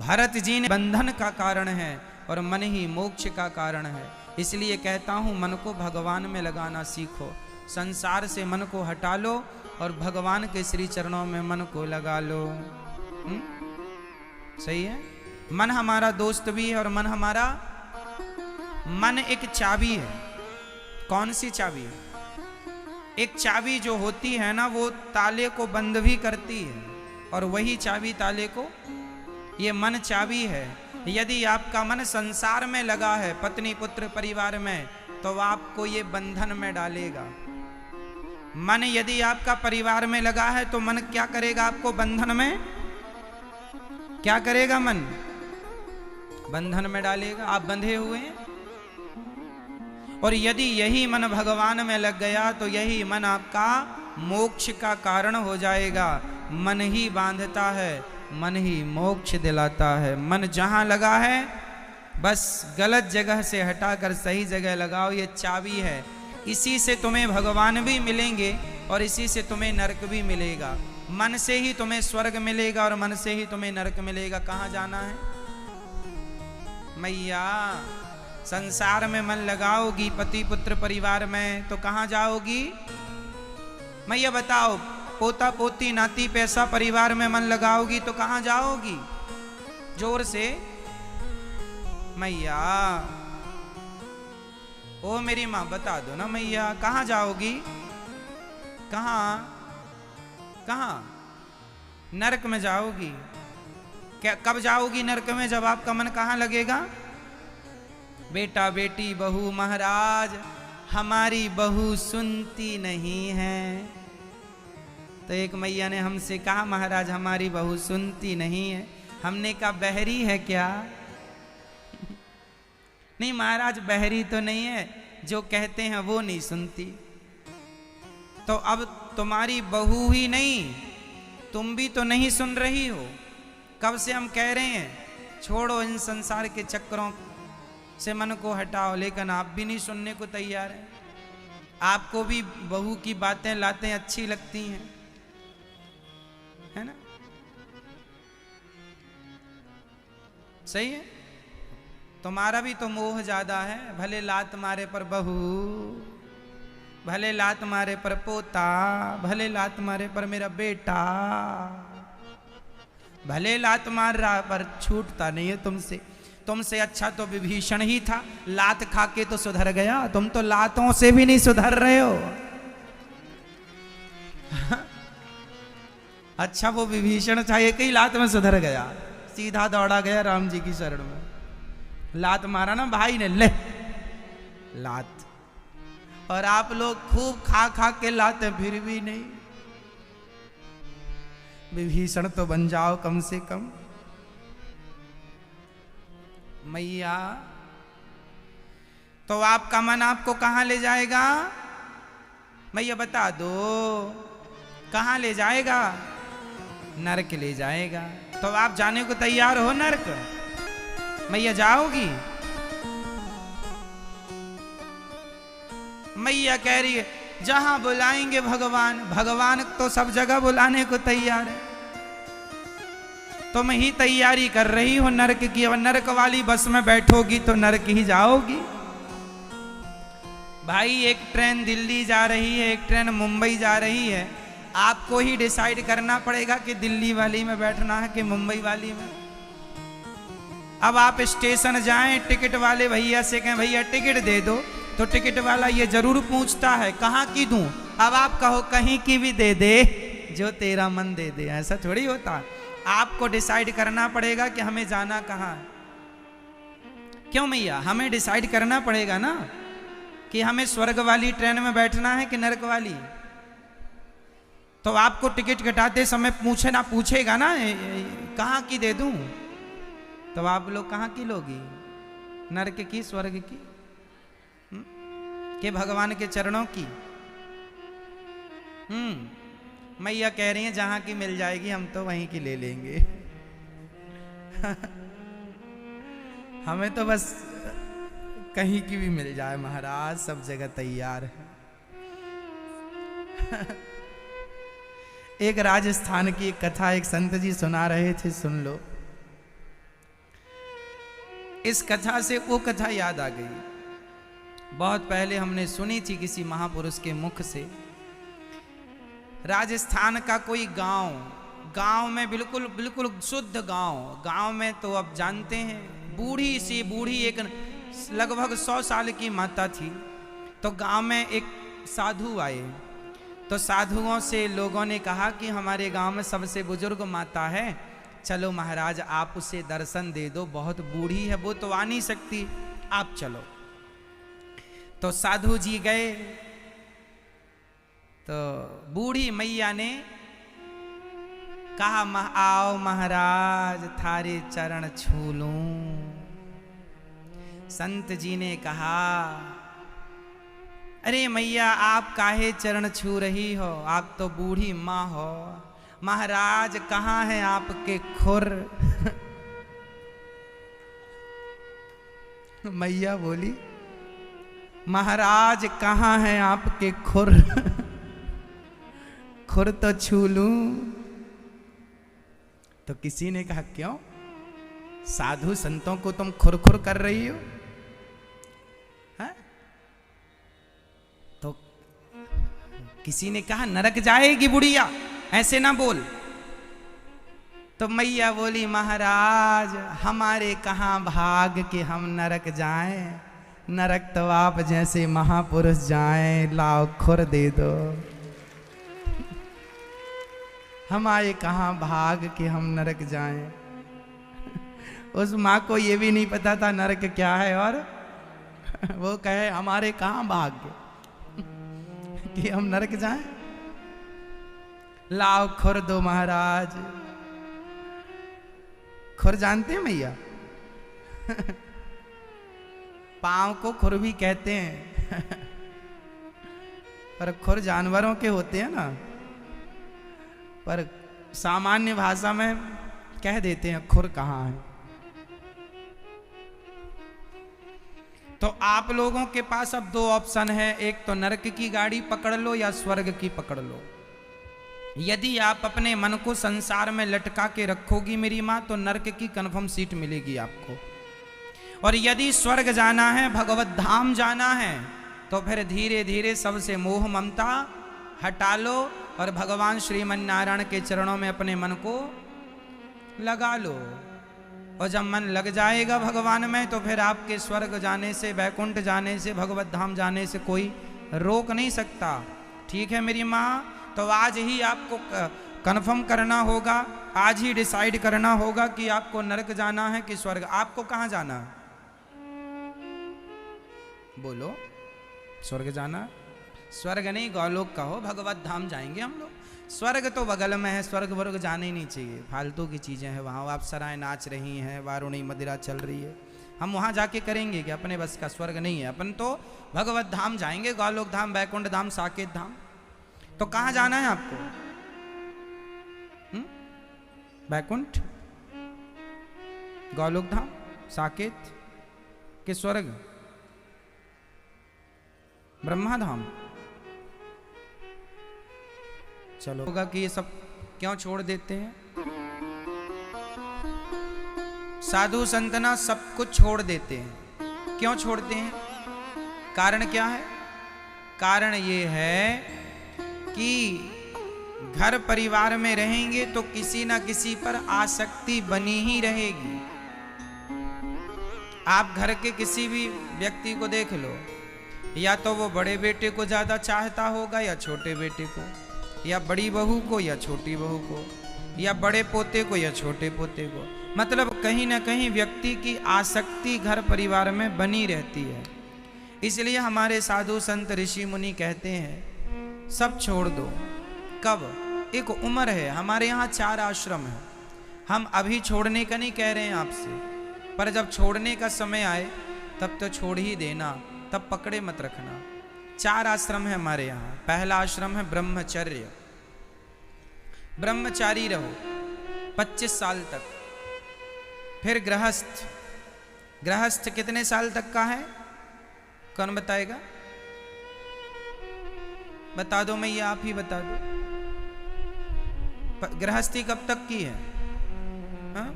भरत जी ने बंधन का कारण है और मन ही मोक्ष का कारण है। इसलिए कहता हूं मन को भगवान में लगाना सीखो, संसार से मन को हटा लो और भगवान के श्री चरणों में मन को लगा लो। सही है। मन हमारा दोस्त भी है और मन एक चाबी है। कौन सी चाबी है? एक चाबी जो होती है ना वो ताले को बंद भी करती है और वही चाबी ताले को, ये मन चाबी है। यदि आपका मन संसार में लगा है, पत्नी पुत्र परिवार में, तो आपको ये बंधन में डालेगा। मन यदि आपका परिवार में लगा है तो मन क्या करेगा? आपको बंधन में क्या करेगा? मन बंधन में डालेगा। आप बंधे हुए हैं। और यदि यही मन भगवान में लग गया तो यही मन आपका मोक्ष का कारण हो जाएगा। मन ही बांधता है, मन ही मोक्ष दिलाता है। मन जहां लगा है बस गलत जगह से हटाकर सही जगह लगाओ, ये चाबी है। इसी से तुम्हें भगवान भी मिलेंगे और इसी से तुम्हें नरक भी मिलेगा। मन से ही तुम्हें स्वर्ग मिलेगा और मन से ही तुम्हें नरक मिलेगा। कहां जाना है मैया? संसार में मन लगाओगी, पति पुत्र परिवार में, तो कहां जाओगी मैया? बताओ। पोता पोती नाती पैसा परिवार में मन लगाओगी तो कहां जाओगी? जोर से मैया। ओ मेरी माँ बता दो ना मैया, कहां जाओगी? कहां कहां? नरक में जाओगी। क्या कब जाओगी नरक में? जब आपका मन कहां लगेगा? बेटा बेटी बहू महाराज हमारी बहू सुनती नहीं है। तो एक मैया ने हमसे कहा महाराज हमारी बहू सुनती नहीं है। हमने कहा बहरी है क्या? नहीं महाराज बहरी तो नहीं है, जो कहते हैं वो नहीं सुनती। तो अब तुम्हारी बहू ही नहीं, तुम भी तो नहीं सुन रही हो। कब से हम कह रहे हैं छोड़ो इन संसार के चक्करों से मन को हटाओ, लेकिन आप भी नहीं सुनने को तैयार हैं। आपको भी बहू की बातें लातें अच्छी लगती हैं, है ना? सही है। तुम्हारा भी तो मोह ज्यादा है। भले लात मारे पर बहू, भले लात मारे पर पोता, भले लात मारे पर मेरा बेटा, भले लात मार रहा पर छूटता नहीं है तुमसे। तुमसे अच्छा तो विभीषण ही था, लात खा के तो सुधर गया। तुम तो लातों से भी नहीं सुधर रहे हो। अच्छा वो विभीषण था, एक ही लात में सुधर गया, सीधा दौड़ा गया राम जी की शरण में। लात मारा ना भाई ने, ले लात। और आप लोग खूब खा खा के लाते फिर भी नहीं। विभीषण तो बन जाओ कम से कम मैया। तो आपका मन आपको कहां ले जाएगा मैया? बता दो कहां ले जाएगा? नरक ले जाएगा। तो आप जाने को तैयार हो नरक मैया? जाओगी? मैया कह रही है जहां बुलाएंगे भगवान, भगवान तो सब जगह बुलाने को तैयार है। तुम ही तैयारी कर रही हो नरक की। और नरक वाली बस में बैठोगी तो नरक ही जाओगी। भाई एक ट्रेन दिल्ली जा रही है, एक ट्रेन मुंबई जा रही है। आपको ही डिसाइड करना पड़ेगा कि दिल्ली वाली में बैठना है कि मुंबई वाली में। अब आप स्टेशन जाएं, टिकट वाले भैया से कहें भैया टिकट दे दो, तो टिकट वाला ये जरूर पूछता है कहाँ की दूं। अब आप कहो कहीं की भी दे दे, जो तेरा मन दे दे। ऐसा थोड़ी होता। आपको डिसाइड करना पड़ेगा कि हमें जाना कहाँ है। क्यों मैया? हमें डिसाइड करना पड़ेगा ना कि हमें स्वर्ग वाली ट्रेन में बैठना है कि नरक वाली। तो आपको टिकट कटाते समय पूछेगा ना कहाँ की दे दूं। तो आप लोग कहाँ की लोगी? नरक की, स्वर्ग की, कि भगवान के चरणों की? मैया कह रही हैं जहां की मिल जाएगी हम तो वहीं की ले लेंगे। हमें तो बस कहीं की भी मिल जाए महाराज, सब जगह तैयार है। एक राजस्थान की एक कथा एक संत जी सुना रहे थे, सुन लो। इस कथा से वो कथा याद आ गई। बहुत पहले हमने सुनी थी किसी महापुरुष के मुख से। राजस्थान का कोई गांव में बिल्कुल शुद्ध गांव में तो अब जानते हैं, बूढ़ी एक लगभग 100 साल की माता थी। तो गांव में एक साधु आए, तो साधुओं से लोगों ने कहा कि हमारे गांव में सबसे बुजुर्ग माता है, चलो महाराज आप उसे दर्शन दे दो, बहुत बूढ़ी है, वो तो आ नहीं सकती, आप चलो। तो साधु जी गए, तो बूढ़ी मैया ने कहा आओ महाराज थारे चरण छू लूं। संत जी ने कहा अरे मैया आप काहे चरण छू रही हो, आप तो बूढ़ी माँ हो। महाराज कहाँ है आपके खुर। मैया बोली महाराज कहाँ है आपके खुर। खुर तो छू लूं। तो किसी ने कहा क्यों, साधु संतों को तुम खुर कर रही हो, है? तो किसी ने कहा नरक जाएगी बुढ़िया, ऐसे ना बोल। तो मैया बोली महाराज हमारे कहाँ भाग के हम नरक जाएं, नरक तो आप जैसे महापुरुष जाएं, लाओ खुर दे दो। हमारे कहाँ भाग के हम नरक जाएं। उस माँ को ये भी नहीं पता था नरक क्या है, और वो कहे हमारे कहाँ भाग्य कि हम नरक जाएं, लाओ खुर दो महाराज। खुर जानते हैं मैया? पांव को खुर भी कहते हैं, पर खुर जानवरों के होते हैं ना, पर सामान्य भाषा में कह देते हैं खुर कहाँ है। तो आप लोगों के पास अब 2 ऑप्शन है, एक तो नरक की गाड़ी पकड़ लो या स्वर्ग की पकड़ लो। यदि आप अपने मन को संसार में लटका के रखोगी मेरी माँ, तो नरक की कन्फर्म सीट मिलेगी आपको। और यदि स्वर्ग जाना है, भगवत धाम जाना है, तो फिर धीरे धीरे सबसे मोह ममता हटा लो और भगवान श्रीमन नारायण के चरणों में अपने मन को लगा लो। और जब मन लग जाएगा भगवान में, तो फिर आपके स्वर्ग जाने से, वैकुंठ जाने से, भगवत धाम जाने से कोई रोक नहीं सकता। ठीक है मेरी माँ? तो आज ही आपको कन्फर्म करना होगा, आज ही डिसाइड करना होगा कि आपको नरक जाना है कि स्वर्ग। आपको कहाँ जाना है? बोलो। स्वर्ग जाना? स्वर्ग नहीं, गौलोक कहो, भगवत धाम जाएंगे हम लोग। स्वर्ग तो बगल में है, स्वर्ग वर्ग जाने ही नहीं चाहिए, फालतू की चीज़ें हैं वहाँ। आप सराय नाच रही हैं, वारुणी मदिरा चल रही है, हम वहाँ जाके करेंगे कि अपने बस का? स्वर्ग नहीं है। अपन तो भगवत धाम जाएंगे, गौलोक धाम, बैकुंठ धाम, साकेत धाम। तो कहाँ जाना है आपको? बैकुंठ, गौलोक धाम, साकेत के स्वर्ग, ब्रह्मा धाम? चलो होगा कि ये सब क्यों छोड़ देते हैं? साधु संतना सब कुछ छोड़ देते हैं। क्यों छोड़ते हैं? कारण क्या है? कारण ये है कि घर परिवार में रहेंगे तो किसी ना किसी पर आसक्ति बनी ही रहेगी। आप घर के किसी भी व्यक्ति को देख लो, या तो वो बड़े बेटे को ज्यादा चाहता होगा या छोटे बेटे को, या बड़ी बहू को या छोटी बहू को, या बड़े पोते को या छोटे पोते को। मतलब कहीं ना कहीं व्यक्ति की आसक्ति घर परिवार में बनी रहती है। इसलिए हमारे साधु संत ऋषि मुनि कहते हैं सब छोड़ दो। कब? एक उम्र है। हमारे यहाँ 4 आश्रम है, हम अभी छोड़ने का नहीं कह रहे हैं आपसे, पर जब छोड़ने का समय आए तब तो छोड़ ही देना, तब पकड़े मत रखना। 4 आश्रम है हमारे यहाँ। पहला आश्रम है ब्रह्मचर्य, ब्रह्मचारी रहो 25 साल तक। फिर गृहस्थ, गृहस्थ कितने साल तक का है? कौन बताएगा? बता दो, मैं ये आप ही बता दो। गृहस्थी कब तक की है? हाँ?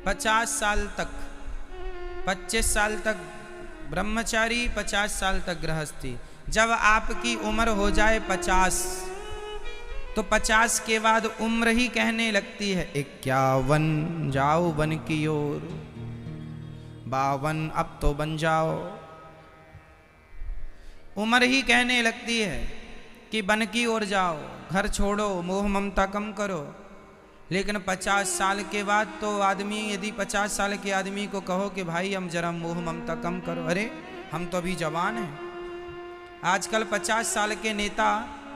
50 साल तक, 25 साल तक ब्रह्मचारी, 50 साल तक गृहस्थी। जब आपकी उम्र हो जाए 50, तो 50 के बाद उम्र ही कहने लगती है 51 जाओ वन की ओर, 52 अब तो बन जाओ। उम्र ही कहने लगती है कि वन की ओर जाओ, घर छोड़ो, मोह ममता कम करो। लेकिन 50 साल के बाद तो आदमी, यदि 50 साल के आदमी को कहो कि भाई हम जरा मोह ममता कम करो, अरे हम तो अभी जवान हैं। आजकल 50 साल के नेता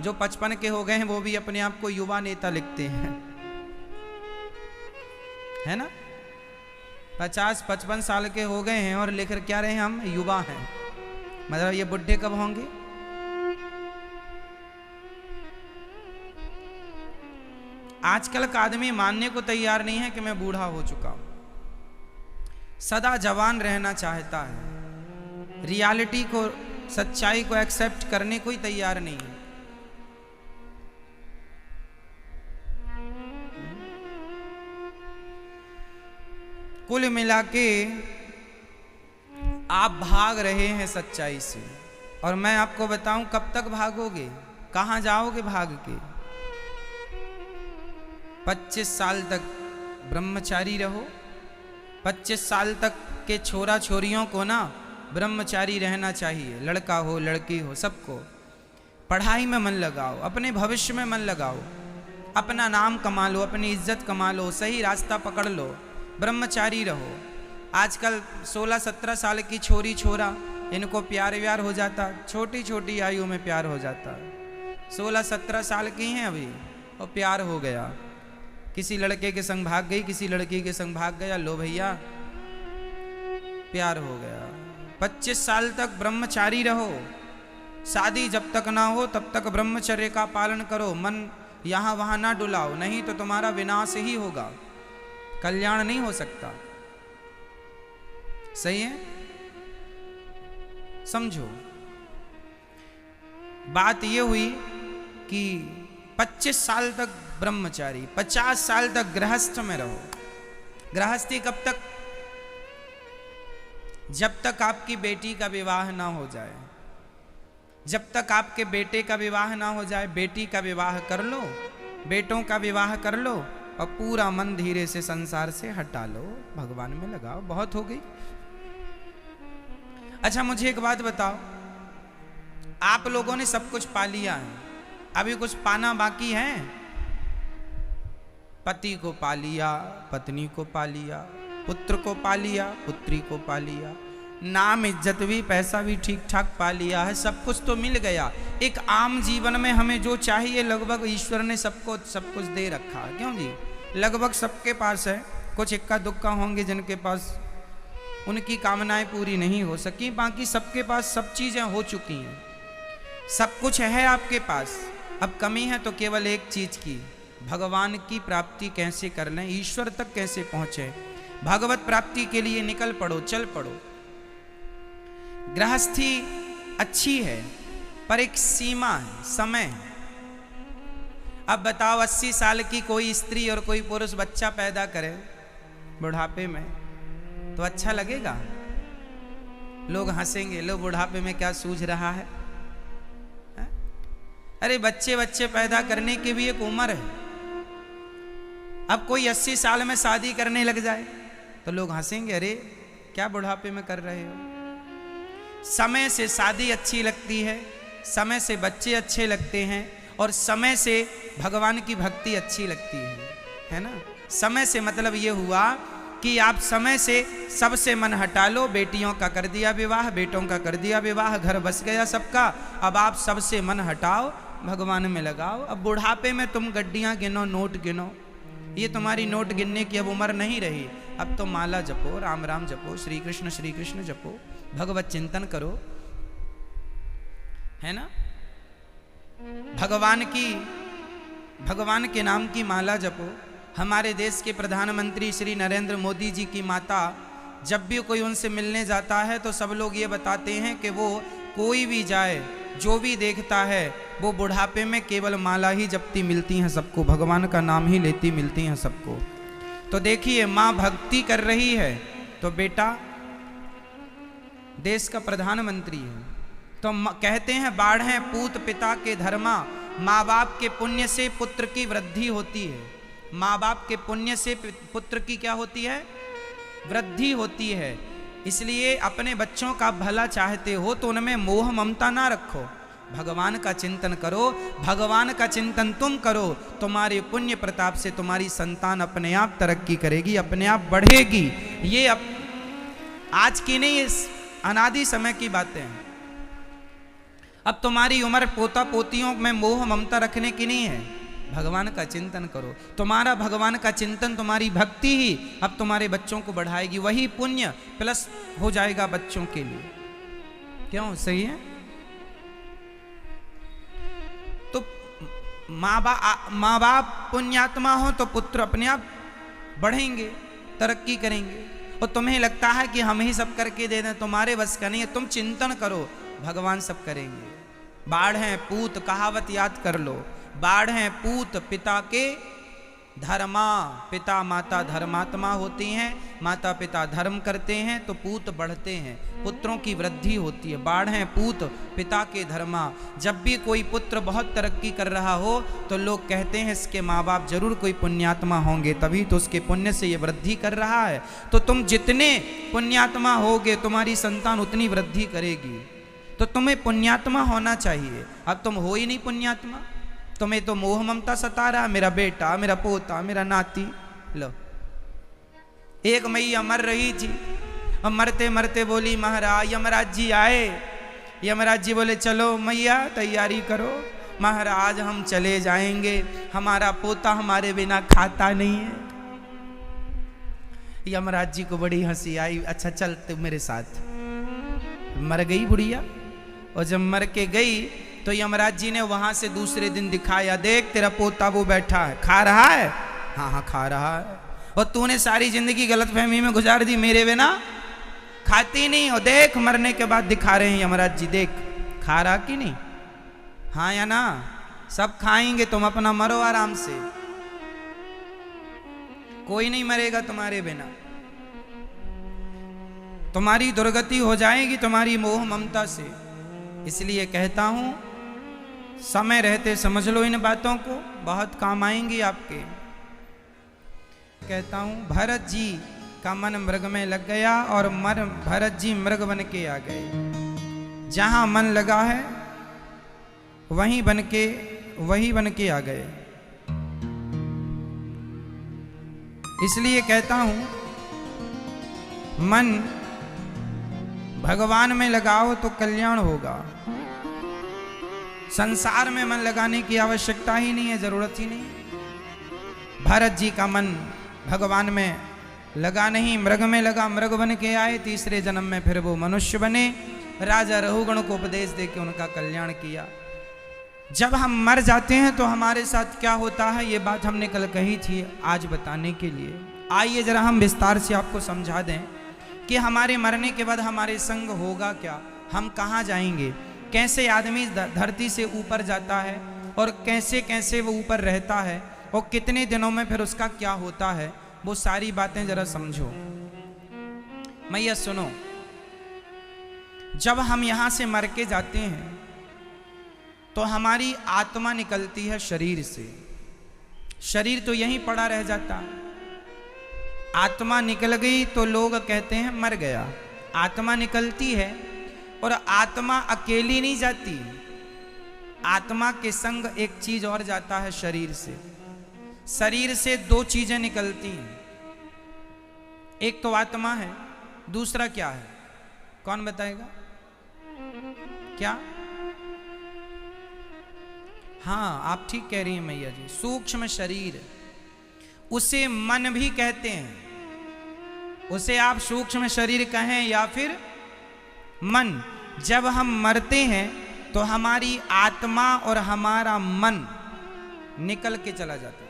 जो 55 के हो गए हैं वो भी अपने आप को युवा नेता लिखते हैं, है ना। 50-55 साल के हो गए हैं और लेकर क्या रहे, हम युवा हैं। मतलब ये बुढ़े कब होंगे? आजकल का आदमी मानने को तैयार नहीं है कि मैं बूढ़ा हो चुका हूं, सदा जवान रहना चाहता है। रियलिटी को, सच्चाई को एक्सेप्ट करने को ही तैयार नहीं है। कुल मिला के आप भाग रहे हैं सच्चाई से, और मैं आपको बताऊं कब तक भागोगे, कहां जाओगे भाग के। 25 साल तक ब्रह्मचारी रहो। 25 साल तक के छोरा छोरियों को ना ब्रह्मचारी रहना चाहिए, लड़का हो लड़की हो सबको। पढ़ाई में मन लगाओ, अपने भविष्य में मन लगाओ, अपना नाम कमा लो, अपनी इज्जत कमा लो, सही रास्ता पकड़ लो, ब्रह्मचारी रहो। आजकल 16-17 साल की छोरी छोरा, इनको प्यार व्यार हो जाता, छोटी छोटी आयु में प्यार हो जाता। 16-17 साल की हैं अभी और प्यार हो गया। किसी लड़के के संग भाग गई, किसी लड़की के संग भाग गया, लो भैया प्यार हो गया। 25 साल तक ब्रह्मचारी रहो। शादी जब तक ना हो तब तक ब्रह्मचर्य का पालन करो। मन यहां वहां ना डुलाओ, नहीं तो तुम्हारा विनाश ही होगा, कल्याण नहीं हो सकता। सही है, समझो। बात यह हुई कि 25 साल तक ब्रह्मचारी, 50 साल तक गृहस्थ में रहो। गृहस्थी कब तक? जब तक आपकी बेटी का विवाह ना हो जाए। जब तक आपके बेटे का विवाह ना हो जाए, बेटी का विवाह कर लो, बेटों का विवाह कर लो और पूरा मन धीरे से संसार से हटा लो, भगवान में लगाओ, बहुत हो गई। अच्छा मुझे एक बात बताओ, आप लोगों ने सब कुछ पा लिया है, अभी कुछ पाना बाकी है? पति को पा लिया, पत्नी को पा लिया, पुत्र को पा लिया, पुत्री को पा लिया, नाम इज्जत भी, पैसा भी ठीक ठाक पा लिया है, सब कुछ तो मिल गया। एक आम जीवन में हमें जो चाहिए लगभग ईश्वर ने सबको सब कुछ दे रखा है। क्यों जी? लगभग सबके पास है। कुछ इक्का दुक्का होंगे जिनके पास उनकी कामनाएं पूरी नहीं हो सकी, बाकी सबके पास सब चीजें हो चुकी हैं, सब कुछ है आपके पास। अब कमी है तो केवल एक चीज की, भगवान की प्राप्ति कैसे कर लें, ईश्वर तक कैसे पहुंचे। भगवत प्राप्ति के लिए निकल पड़ो, चल पड़ो। गृहस्थी अच्छी है पर एक सीमा है, समय है। अब बताओ 80 साल की कोई स्त्री और कोई पुरुष बच्चा पैदा करे बुढ़ापे में, तो अच्छा लगेगा? लोग हंसेंगे, लो बुढ़ापे में क्या सूझ रहा है? अरे बच्चे बच्चे पैदा करने की भी एक उम्र है। अब कोई 80 साल में शादी करने लग जाए तो लोग हंसेंगे, अरे क्या बुढ़ापे में कर रहे हो? समय से शादी अच्छी लगती है, समय से बच्चे अच्छे लगते हैं, और समय से भगवान की भक्ति अच्छी लगती है ना। समय से मतलब ये हुआ कि आप समय से सबसे मन हटा लो। बेटियों का कर दिया विवाह, बेटों का कर दिया विवाह, घर बस गया सबका। अब आप सबसे मन हटाओ, भगवान में लगाओ। अब बुढ़ापे में तुम गड्डियां गिनो, नोट गिनो, ये तुम्हारी नोट गिनने की अब उम्र नहीं रही। अब तो माला जपो, राम राम जपो, श्री कृष्ण जपो, भगवत चिंतन करो, है ना। भगवान के नाम की माला जपो। हमारे देश के प्रधानमंत्री श्री नरेंद्र मोदी जी की माता, जब भी कोई उनसे मिलने जाता है तो सब लोग ये बताते हैं कि वो कोई भी जाए, जो भी देखता है, वो बुढ़ापे में केवल माला ही जपती मिलती हैं सबको, भगवान का नाम ही लेती मिलती हैं सबको। तो देखिए माँ भक्ति कर रही है तो बेटा देश का प्रधानमंत्री है, तो कहते हैं बाढ़ें पूत पिता के धर्मा, माँ बाप के पुण्य से पुत्र की वृद्धि होती है। माँ बाप के पुण्य से पुत्र की क्या होती है? वृद्धि होती है। इसलिए अपने बच्चों का भला चाहते हो तो उनमें मोह ममता ना रखो, भगवान का चिंतन करो। भगवान का चिंतन तुम करो, तुम्हारे पुण्य प्रताप से तुम्हारी संतान अपने आप तरक्की करेगी, अपने आप बढ़ेगी। ये आज की नहीं, इस अनादि समय की बातें हैं। अब तुम्हारी उम्र पोता पोतियों में मोह ममता रखने की नहीं है, भगवान का चिंतन करो। तुम्हारा भगवान का चिंतन, तुम्हारी भक्ति ही अब तुम्हारे बच्चों को बढ़ाएगी, वही पुण्य प्लस हो जाएगा बच्चों के लिए। क्यों? सही है। तो माँ बाप पुण्यात्मा हो तो पुत्र अपने आप बढ़ेंगे, तरक्की करेंगे। और तुम्हें लगता है कि हम ही सब करके दे दें, तुम्हारे बस का नहीं है। तुम चिंतन करो, भगवान सब करेंगे। बाढ़ है पूत, कहावत याद कर लो, बाढ़ है पूत पिता के धर्मा। पिता माता धर्मात्मा होती हैं, माता पिता धर्म करते हैं तो पूत बढ़ते हैं, पुत्रों की वृद्धि होती है। बाढ़ है पूत पिता के धर्मा। जब भी कोई पुत्र बहुत तरक्की कर रहा हो तो लोग कहते हैं इसके माँ बाप जरूर कोई पुण्यात्मा होंगे, तभी तो उसके पुण्य से ये वृद्धि कर रहा है। तो तुम जितने पुण्यात्मा होगे तुम्हारी संतान उतनी वृद्धि करेगी। तो तुम्हें पुण्यात्मा होना चाहिए। अब तुम हो ही नहीं पुण्यात्मा, तुम्हें तो मोह ममता सता रहा, मेरा बेटा, मेरा पोता, मेरा नाती। लो, एक मैया मर रही थी और मरते मरते बोली महाराज यमराज जी आए। यमराज जी बोले चलो मैया तैयारी करो, महाराज हम चले जाएंगे, हमारा पोता हमारे बिना खाता नहीं है। यमराज जी को बड़ी हंसी आई, अच्छा चल तू मेरे साथ। मर गई बुढ़िया, और जब मर के गई तो यमराज जी ने वहां से दूसरे दिन दिखाया, देख तेरा पोता वो बैठा है, खा रहा है। हाँ हाँ खा रहा है, और तूने सारी जिंदगी गलतफहमी में गुजार दी, मेरे बिना खाती नहीं। और देख मरने के बाद दिखा रहे हैं यमराज जी, देख खा रहा कि नहीं। हाँ या ना? सब खाएंगे, तुम अपना मरो आराम से, कोई नहीं मरेगा तुम्हारे बिना। तुम्हारी दुर्गति हो जाएगी तुम्हारी मोह ममता से। इसलिए कहता हूं समय रहते समझ लो इन बातों को, बहुत काम आएंगी आपके। कहता हूं भरत जी का मन मृग में लग गया और भरत जी मृग बन के आ गए। जहां मन लगा है वही बन के आ गए। इसलिए कहता हूं मन भगवान में लगाओ तो कल्याण होगा। संसार में मन लगाने की आवश्यकता ही नहीं है, जरूरत ही नहीं। भरत जी का मन भगवान में लगा नहीं, मृग में लगा, मृग बन के आए। तीसरे जन्म में फिर वो मनुष्य बने, राजा रहुगण को उपदेश दे के उनका कल्याण किया। जब हम मर जाते हैं तो हमारे साथ क्या होता है, ये बात हमने कल कही थी, आज बताने के लिए आइए जरा हम विस्तार से आपको समझा दें कि हमारे मरने के बाद हमारे संग होगा क्या, हम कहाँ जाएंगे, कैसे आदमी धरती से ऊपर जाता है और कैसे कैसे वो ऊपर रहता है और कितने दिनों में फिर उसका क्या होता है, वो सारी बातें जरा समझो। मैया सुनो, जब हम यहाँ से मर के जाते हैं तो हमारी आत्मा निकलती है शरीर से। शरीर तो यहीं पड़ा रह जाता, आत्मा निकल गई तो लोग कहते हैं मर गया। आत्मा निकलती है और आत्मा अकेली नहीं जाती, आत्मा के संग एक चीज और जाता है शरीर से। शरीर से दो चीजें निकलती हैं, एक तो आत्मा है, दूसरा क्या है, कौन बताएगा? क्या? हाँ आप ठीक कह रही हैं मैया जी, सूक्ष्म शरीर, उसे मन भी कहते हैं। उसे आप सूक्ष्म शरीर कहें या फिर मन। जब हम मरते हैं तो हमारी आत्मा और हमारा मन निकल के चला जाता है,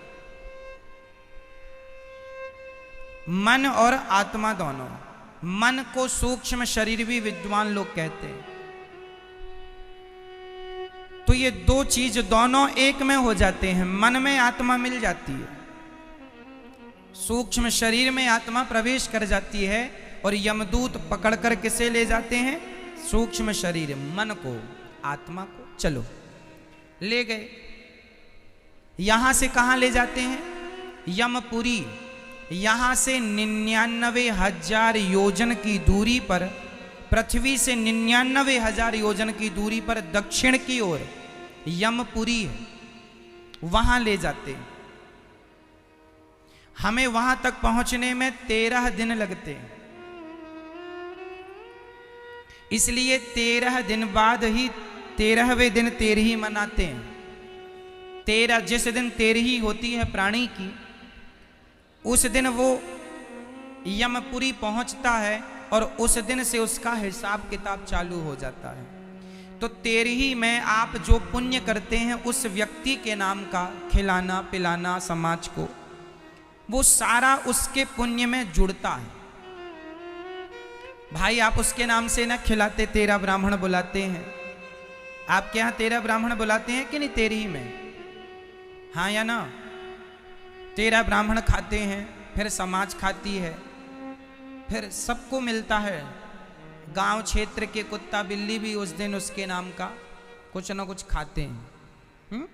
मन और आत्मा दोनों। मन को सूक्ष्म शरीर भी विद्वान लोग कहते हैं। तो ये दो चीज दोनों एक में हो जाते हैं, मन में आत्मा मिल जाती है। सूक्ष्म शरीर में आत्मा प्रवेश कर जाती है और यमदूत पकड़कर किसे ले जाते हैं? सूक्ष्म शरीर, मन को, आत्मा को। चलो, ले गए। यहां से कहां ले जाते हैं? यमपुरी। यहां से 99,000 योजन की दूरी पर, पृथ्वी से 99,000 योजन की दूरी पर दक्षिण की ओर यमपुरी है, वहां ले जाते हैं। हमें वहां तक पहुंचने में 13 दिन लगते हैं, इसलिए 13 दिन बाद ही 13वें दिन तेरही मनाते हैं। 13, जिस दिन तेरही होती है प्राणी की, उस दिन वो यमपुरी पहुंचता है और उस दिन से उसका हिसाब किताब चालू हो जाता है। तो तेरही में आप जो पुण्य करते हैं उस व्यक्ति के नाम का, खिलाना पिलाना समाज को, वो सारा उसके पुण्य में जुड़ता है। भाई आप उसके नाम से ना खिलाते, 13 ब्राह्मण बुलाते हैं। आपके यहाँ 13 ब्राह्मण बुलाते हैं कि नहीं तेरही में? हाँ या ना? 13 ब्राह्मण खाते हैं, फिर समाज खाती है, फिर सबको मिलता है। गांव क्षेत्र के कुत्ता बिल्ली भी उस दिन उसके नाम का कुछ ना कुछ खाते हैं।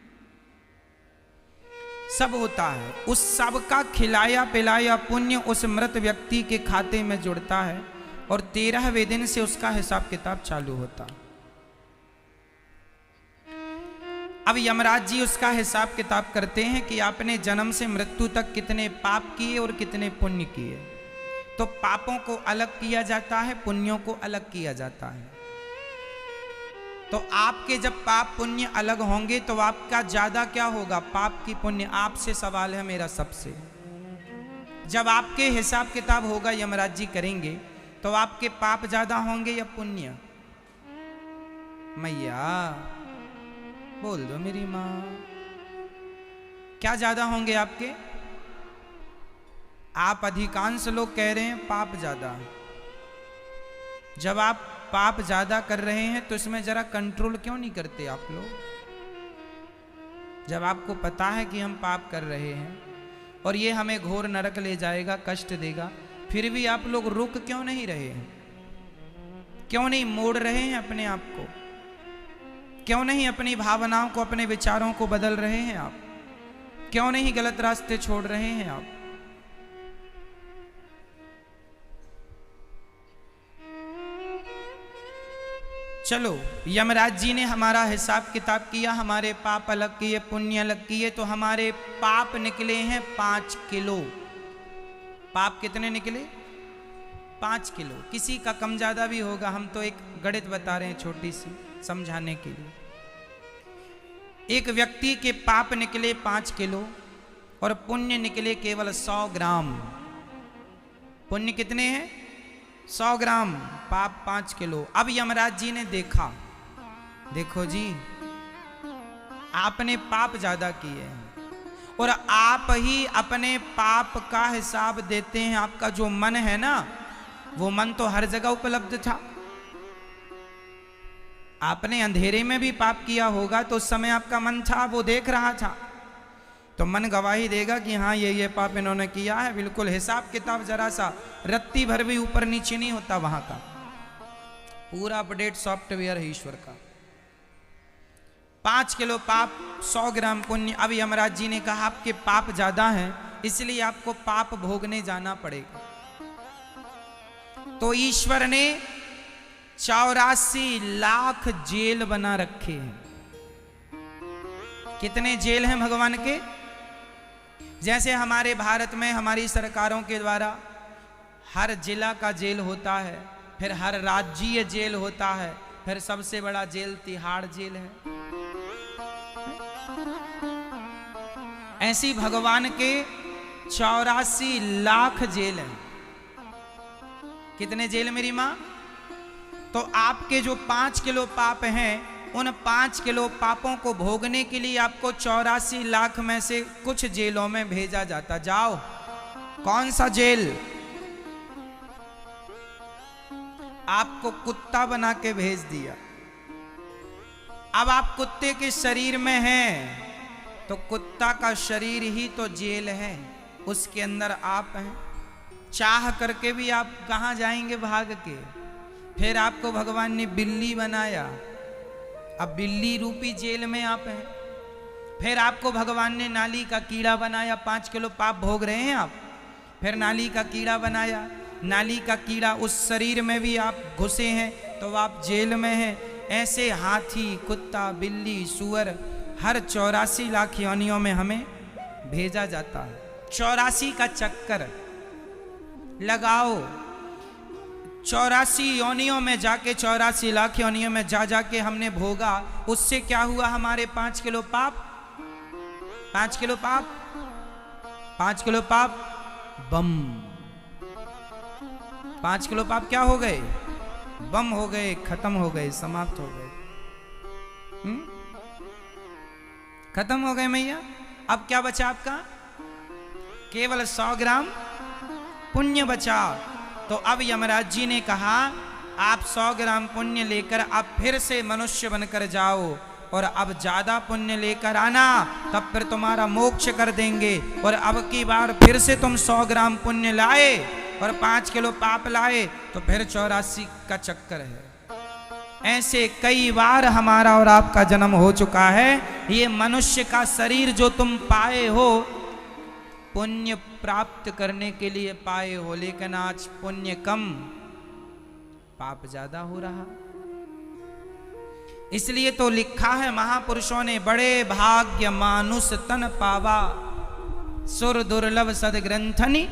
सब होता है। उस सब का खिलाया पिलाया पुण्य उस मृत व्यक्ति के खाते में जुड़ता है और 13वें दिन से उसका हिसाब किताब चालू होता है। अब यमराज जी उसका हिसाब किताब करते हैं कि आपने जन्म से मृत्यु तक कितने पाप किए और कितने पुण्य किए। तो पापों को अलग किया जाता है, पुण्यों को अलग किया जाता है। तो आपके जब पाप पुण्य अलग होंगे तो आपका ज्यादा क्या होगा? पाप की पुण्य। आपसे सवाल है मेरा सबसे, जब आपके हिसाब किताब होगा यमराज जी करेंगे तो आपके पाप ज्यादा होंगे या पुण्य? मैया बोल दो मेरी माँ, क्या ज्यादा होंगे आपके? आप अधिकांश लोग कह रहे हैं पाप ज्यादा। जब आप पाप ज्यादा कर रहे हैं तो इसमें जरा कंट्रोल क्यों नहीं करते आप लोग? जब आपको पता है कि हम पाप कर रहे हैं और ये हमें घोर नरक ले जाएगा, कष्ट देगा, फिर भी आप लोग रुक क्यों नहीं रहे हैं? क्यों नहीं मोड़ रहे हैं अपने आप को? क्यों नहीं अपनी भावनाओं को, अपने विचारों को बदल रहे हैं आप? क्यों नहीं गलत रास्ते छोड़ रहे हैं आप? चलो, यमराज जी ने हमारा हिसाब किताब किया, हमारे पाप अलग किए, पुण्य अलग किए, तो हमारे पाप निकले हैं 5 किलो। पाप कितने निकले? 5 किलो। किसी का कम ज्यादा भी होगा, हम तो एक गणित बता रहे हैं छोटी सी समझाने के लिए। एक व्यक्ति के पाप निकले 5 किलो और पुण्य निकले केवल 100 ग्राम। पुण्य कितने हैं? 100 ग्राम, पाप 5 किलो। अब यमराज जी ने देखा, देखो जी आपने पाप ज्यादा किए हैं और आप ही अपने पाप का हिसाब देते हैं। आपका जो मन है ना, वो मन तो हर जगह उपलब्ध था। आपने अंधेरे में भी पाप किया होगा तो उस समय आपका मन था, वो देख रहा था, तो मन गवाही देगा कि हाँ ये पाप इन्होंने किया है। बिल्कुल हिसाब किताब जरा सा रत्ती भर भी ऊपर नीचे नहीं होता, वहां का पूरा अपडेट सॉफ्टवेयर है ईश्वर का। 5 किलो पाप, 100 ग्राम पुण्य। अब यमराज जी ने कहा आपके पाप ज्यादा हैं, इसलिए आपको पाप भोगने जाना पड़ेगा। तो ईश्वर ने 84 लाख जेल बना रखे हैं। कितने जेल हैं भगवान के? जैसे हमारे भारत में हमारी सरकारों के द्वारा हर जिला का जेल होता है, फिर हर राज्यीय जेल होता है, फिर सबसे बड़ा जेल तिहाड़ जेल है। ऐसी भगवान के 84 लाख जेल हैं। कितने जेल मेरी मां? तो आपके जो 5 किलो पाप हैं, उन 5 किलो पापों को भोगने के लिए आपको 84 लाख में से कुछ जेलों में भेजा जाता। जाओ, कौन सा जेल? आपको कुत्ता बना के भेज दिया। अब आप कुत्ते के शरीर में हैं तो कुत्ता का शरीर ही तो जेल है। उसके अंदर आप हैं। चाह करके भी आप कहाँ जाएंगे भाग के। फिर आपको भगवान ने बिल्ली बनाया, अब बिल्ली रूपी जेल में आप हैं। फिर आपको भगवान ने नाली का कीड़ा बनाया, 5 किलो पाप भोग रहे हैं आप। फिर नाली का कीड़ा बनाया, नाली का कीड़ा उस शरीर में भी आप घुसे हैं तो आप जेल में हैं। ऐसे हाथी, कुत्ता, बिल्ली, सूअर हर 84 लाख योनियों में हमें भेजा जाता है। 84 का चक्कर लगाओ, 84 योनियों में जाके, 84 लाख योनियों में जा जाके हमने भोगा। उससे क्या हुआ? हमारे 5 किलो पाप, 5 किलो पाप, 5 किलो पाप बम, 5 किलो पाप क्या हो गए? बम हो गए, खत्म हो गए, समाप्त हो गए। खत्म हो गए मैया। अब क्या बचा आपका? केवल 100 ग्राम पुण्य बचा। तो अब यमराज जी ने कहा आप 100 ग्राम पुण्य लेकर अब फिर से मनुष्य बनकर जाओ और अब ज्यादा पुण्य लेकर आना, तब फिर तुम्हारा मोक्ष कर देंगे। और अब की बार फिर से तुम 100 ग्राम पुण्य लाए और 5 किलो पाप लाए तो फिर 84 का चक्कर है। ऐसे कई बार हमारा और आपका जन्म हो चुका है। ये मनुष्य का शरीर जो तुम पाए हो पुण्य प्राप्त करने के लिए पाए हो, लेकिन आज पुण्य कम, पाप ज्यादा हो रहा। इसलिए तो लिखा है महापुरुषों ने, बड़े भाग्य मानुष तन पावा, सुर दुर्लभ सद ग्रंथनि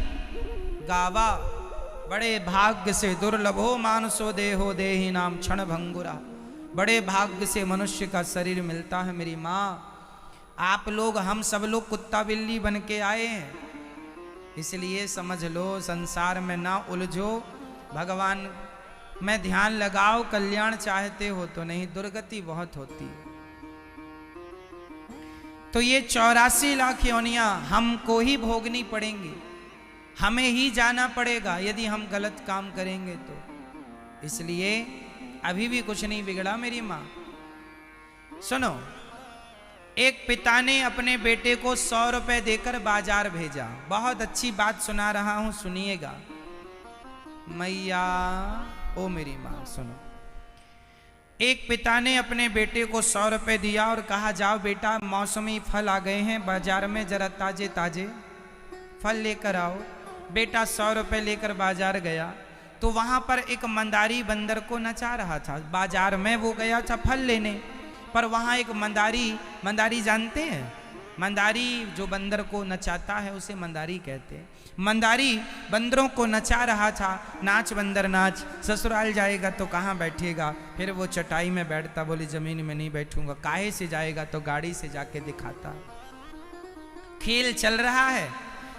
गावा। बड़े भाग्य से दुर्लभ हो मानुषो देहो देहि नाम क्षण भंगुरा। बड़े भाग्य से मनुष्य का शरीर मिलता है मेरी माँ। आप लोग, हम सब लोग कुत्ता बिल्ली बन के आए हैं, इसलिए समझ लो संसार में ना उलझो, भगवान में ध्यान लगाओ। कल्याण चाहते हो तो, नहीं दुर्गति बहुत होती। तो ये 84 लाख योनियां हमको ही भोगनी पड़ेंगी, हमें ही जाना पड़ेगा यदि हम गलत काम करेंगे तो। इसलिए अभी भी कुछ नहीं बिगड़ा मेरी माँ। सुनो, एक पिता ने अपने बेटे को 100 रुपए देकर बाजार भेजा। बहुत अच्छी बात सुना रहा हूं, सुनिएगा मैया। ओ मेरी माँ सुनो, एक पिता ने अपने बेटे को 100 रुपए दिया और कहा जाओ बेटा, मौसमी फल आ गए हैं बाजार में, जरा ताजे ताजे फल लेकर आओ। बेटा 100 रुपए लेकर बाजार गया तो वहां पर एक मंदारी बंदर को नचा रहा था। बाजार में वो गया था फल लेने, पर वहां एक मंदारी जानते हैं, मंदारी जो बंदर को नचाता है उसे मंदारी कहते हैं। मंदारी बंदरों को नचा रहा था, नाच बंदर नाच, ससुराल जाएगा तो कहाँ बैठेगा। फिर वो चटाई में बैठता, बोली जमीन में नहीं बैठूंगा। काहे से जाएगा? तो गाड़ी से जाके दिखाता। खेल चल रहा है,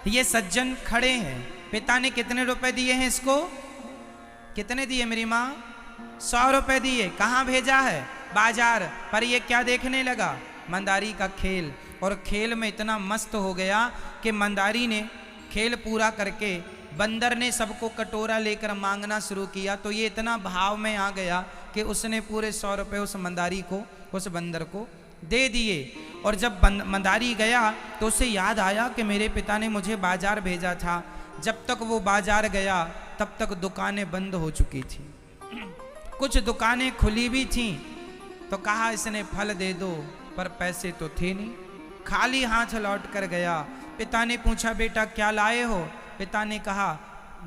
ये सज्जन खड़े हैं। पिता ने कितने रुपए दिए हैं इसको? कितने दिए मेरी माँ? 100 रुपए दिए। कहाँ भेजा है? बाजार। पर ये क्या देखने लगा? मंदारी का खेल। और खेल में इतना मस्त हो गया कि मंदारी ने खेल पूरा करके बंदर ने सबको कटोरा लेकर मांगना शुरू किया। तो ये इतना भाव में आ गया कि उसने पूरे 100 रुपए उस मंदारी को, उस बंदर को दे दिए। और जब मंदारी गया तो उसे याद आया कि मेरे पिता ने मुझे बाजार भेजा था। जब तक वो बाजार गया तब तक दुकानें बंद हो चुकी थी, कुछ दुकानें खुली भी थीं। तो कहा इसने फल दे दो, पर पैसे तो थे नहीं, खाली हाथ लौट कर गया। पिता ने पूछा बेटा क्या लाए हो? पिता ने कहा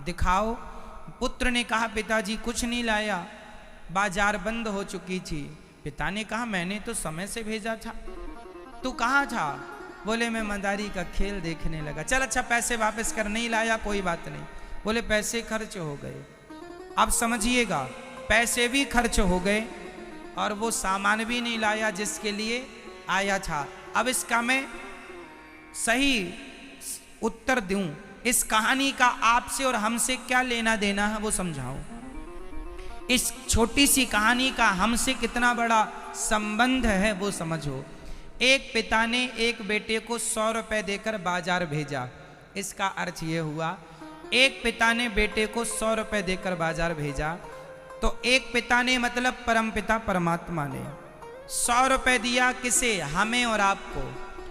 दिखाओ। पुत्र ने कहा पिताजी कुछ नहीं लाया, बाजार बंद हो चुकी थी। पिता ने कहा मैंने तो समय से भेजा था, तू कहाँ था? बोले मैं मंदारी का खेल देखने लगा। चल अच्छा पैसे वापस कर, नहीं लाया कोई बात नहीं। बोले पैसे खर्च हो गए। अब समझिएगा, पैसे भी खर्च हो गए और वो सामान भी नहीं लाया जिसके लिए आया था। अब इसका मैं सही उत्तर दूं, इस कहानी का आपसे और हमसे क्या लेना देना है वो समझाऊं। इस छोटी सी कहानी का हमसे कितना बड़ा संबंध है वो समझो। एक पिता ने एक बेटे को 100 रुपए देकर बाजार भेजा। इसका अर्थ ये हुआ, एक पिता ने बेटे को 100 रुपए देकर बाजार भेजा। तो एक पिता ने मतलब परमपिता परमात्मा ने 100 रुपए दिया। किसे? हमें और आपको।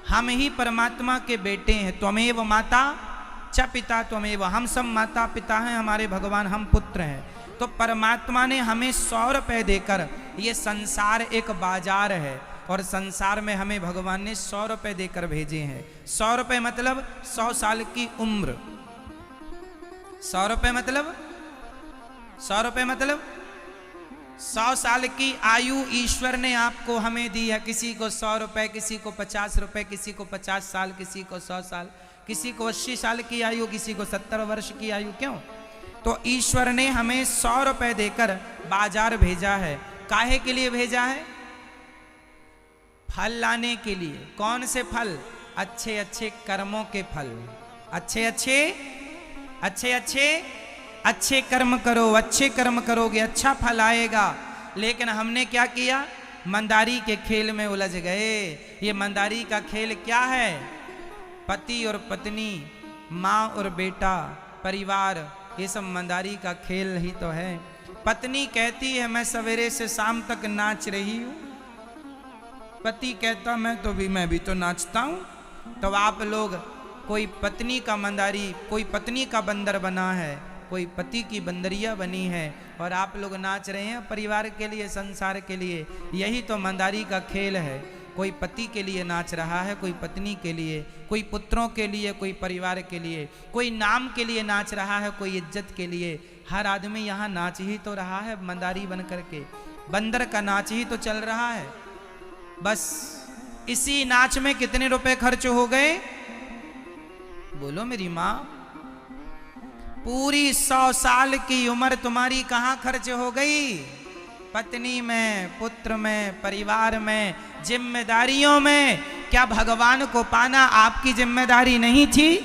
हम ही परमात्मा के बेटे हैं। त्वमेव माता च पिता त्वमेव, हम सब माता पिता हैं, हमारे भगवान हम पुत्र हैं। तो परमात्मा ने हमें 100 रुपए देकर, ये संसार एक बाजार है और संसार में हमें भगवान ने 100 रुपए देकर भेजे हैं। 100 रुपए मतलब 100 साल की उम्र। 100 रुपए मतलब 100 रुपए मतलब 100 साल की आयु ईश्वर ने आपको हमें दी है। किसी को 100 रुपए, किसी को 50 रुपए, किसी को 50 साल, किसी को 100 साल, किसी को 80 साल की आयु, किसी को 70 वर्ष की आयु। क्यों? तो ईश्वर ने हमें 100 रुपए देकर बाजार भेजा है। काहे के लिए भेजा है? फल लाने के लिए। कौन से फल? अच्छे अच्छे कर्मों के फल। अच्छे अच्छे अच्छे अच्छे अच्छे कर्म करो, अच्छे कर्म करोगे अच्छा फल आएगा। लेकिन हमने क्या किया? मंदारी के खेल में उलझ गए। ये मंदारी का खेल क्या है? पति और पत्नी, माँ और बेटा, परिवार, ये सब मंदारी का खेल ही तो है। पत्नी कहती है मैं सवेरे से शाम तक नाच रही हूँ, पति कहता मैं भी तो नाचता हूँ। तो आप लोग, कोई पत्नी का मंदारी, कोई पत्नी का बंदर बना है, कोई पति की बंदरिया बनी है, और आप लोग नाच रहे हैं परिवार के लिए, संसार के लिए। यही तो मंदारी का खेल है। कोई पति के लिए नाच रहा है, कोई पत्नी के लिए, कोई पुत्रों के लिए, कोई परिवार के लिए, कोई नाम के लिए नाच रहा है, कोई इज्जत के लिए। हर आदमी यहाँ नाच ही तो रहा है मंदारी बन करके। बंदर का नाच ही तो चल रहा है। बस इसी नाच में कितने रुपए खर्च हो गए? बोलो मेरी माँ। पूरी 100 साल की उम्र तुम्हारी कहाँ खर्च हो गई? पत्नी में, पुत्र में, परिवार में, जिम्मेदारियों में। क्या भगवान को पाना आपकी जिम्मेदारी नहीं थी?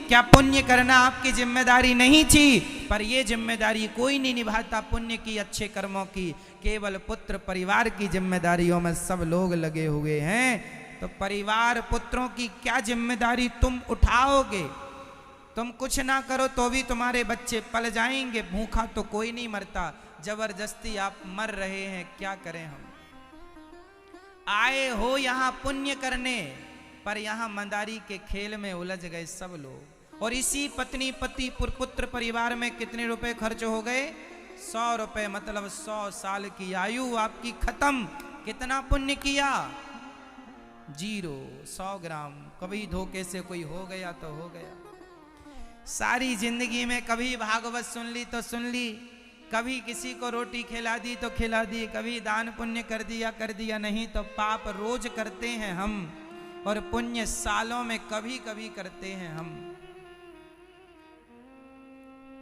क्या पुण्य करना आपकी जिम्मेदारी नहीं थी? पर ये जिम्मेदारी कोई नहीं निभाता पुण्य की, अच्छे कर्मों की। केवल पुत्र परिवार की जिम्मेदारियों में सब लोग लगे हुए हैं। तो परिवार, पुत्रों की क्या जिम्मेदारी तुम उठाओगे? तुम कुछ ना करो तो भी तुम्हारे बच्चे पल जाएंगे। भूखा तो कोई नहीं मरता, जबरदस्ती आप मर रहे हैं। क्या करें हम? आए हो यहाँ पुण्य करने, पर यहाँ मंदारी के खेल में उलझ गए सब लोग। और इसी पत्नी, पति, पुत्र, परिवार में कितने रुपए खर्च हो गए? 100 रुपए, मतलब 100 साल की आयु आपकी खत्म। कितना पुण्य किया? 0, 100 ग्राम। कभी धोखे से कोई हो गया तो हो गया। सारी जिंदगी में कभी भागवत सुन ली तो सुन ली, कभी किसी को रोटी खिला दी तो खिला दी, कभी दान पुण्य कर दिया, नहीं तो पाप रोज करते हैं हम, और पुण्य सालों में कभी कभी करते हैं हम।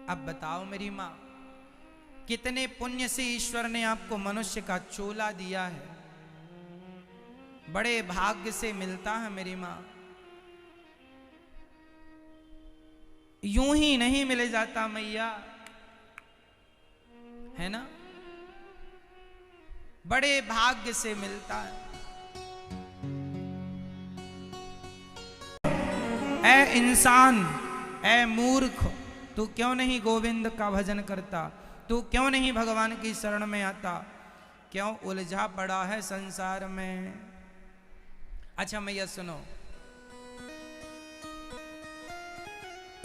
अब बताओ मेरी माँ, कितने पुण्य से ईश्वर ने आपको मनुष्य का चोला दिया है। बड़े भाग्य से मिलता है मेरी माँ। यूं ही नहीं मिल जाता मैया, है ना? बड़े भाग्य से मिलता है। ऐ इंसान, ऐ मूर्ख, तू क्यों नहीं गोविंद का भजन करता? तू क्यों नहीं भगवान की शरण में आता? क्यों उलझा पड़ा है संसार में? अच्छा मैया सुनो,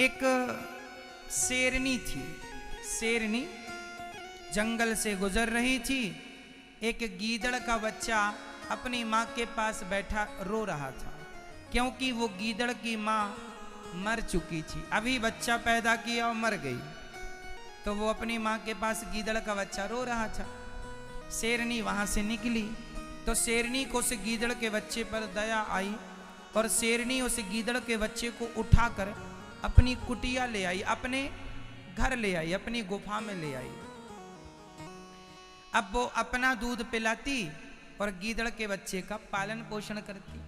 एक शेरनी थी। शेरनी जंगल से गुजर रही थी। एक गीदड़ का बच्चा अपनी माँ के पास बैठा रो रहा था, क्योंकि वो गीदड़ की माँ मर चुकी थी। अभी बच्चा पैदा किया और मर गई, तो वो अपनी माँ के पास गीदड़ का बच्चा रो रहा था। शेरनी वहां से निकली तो शेरनी को उस गीदड़ के बच्चे पर दया आई, और शेरनी उस गीदड़ के बच्चे को उठाकर अपनी कुटिया ले आई, अपने घर ले आई, अपनी गुफा में ले आई। अब वो अपना दूध पिलाती और गीदड़ के बच्चे का पालन पोषण करती।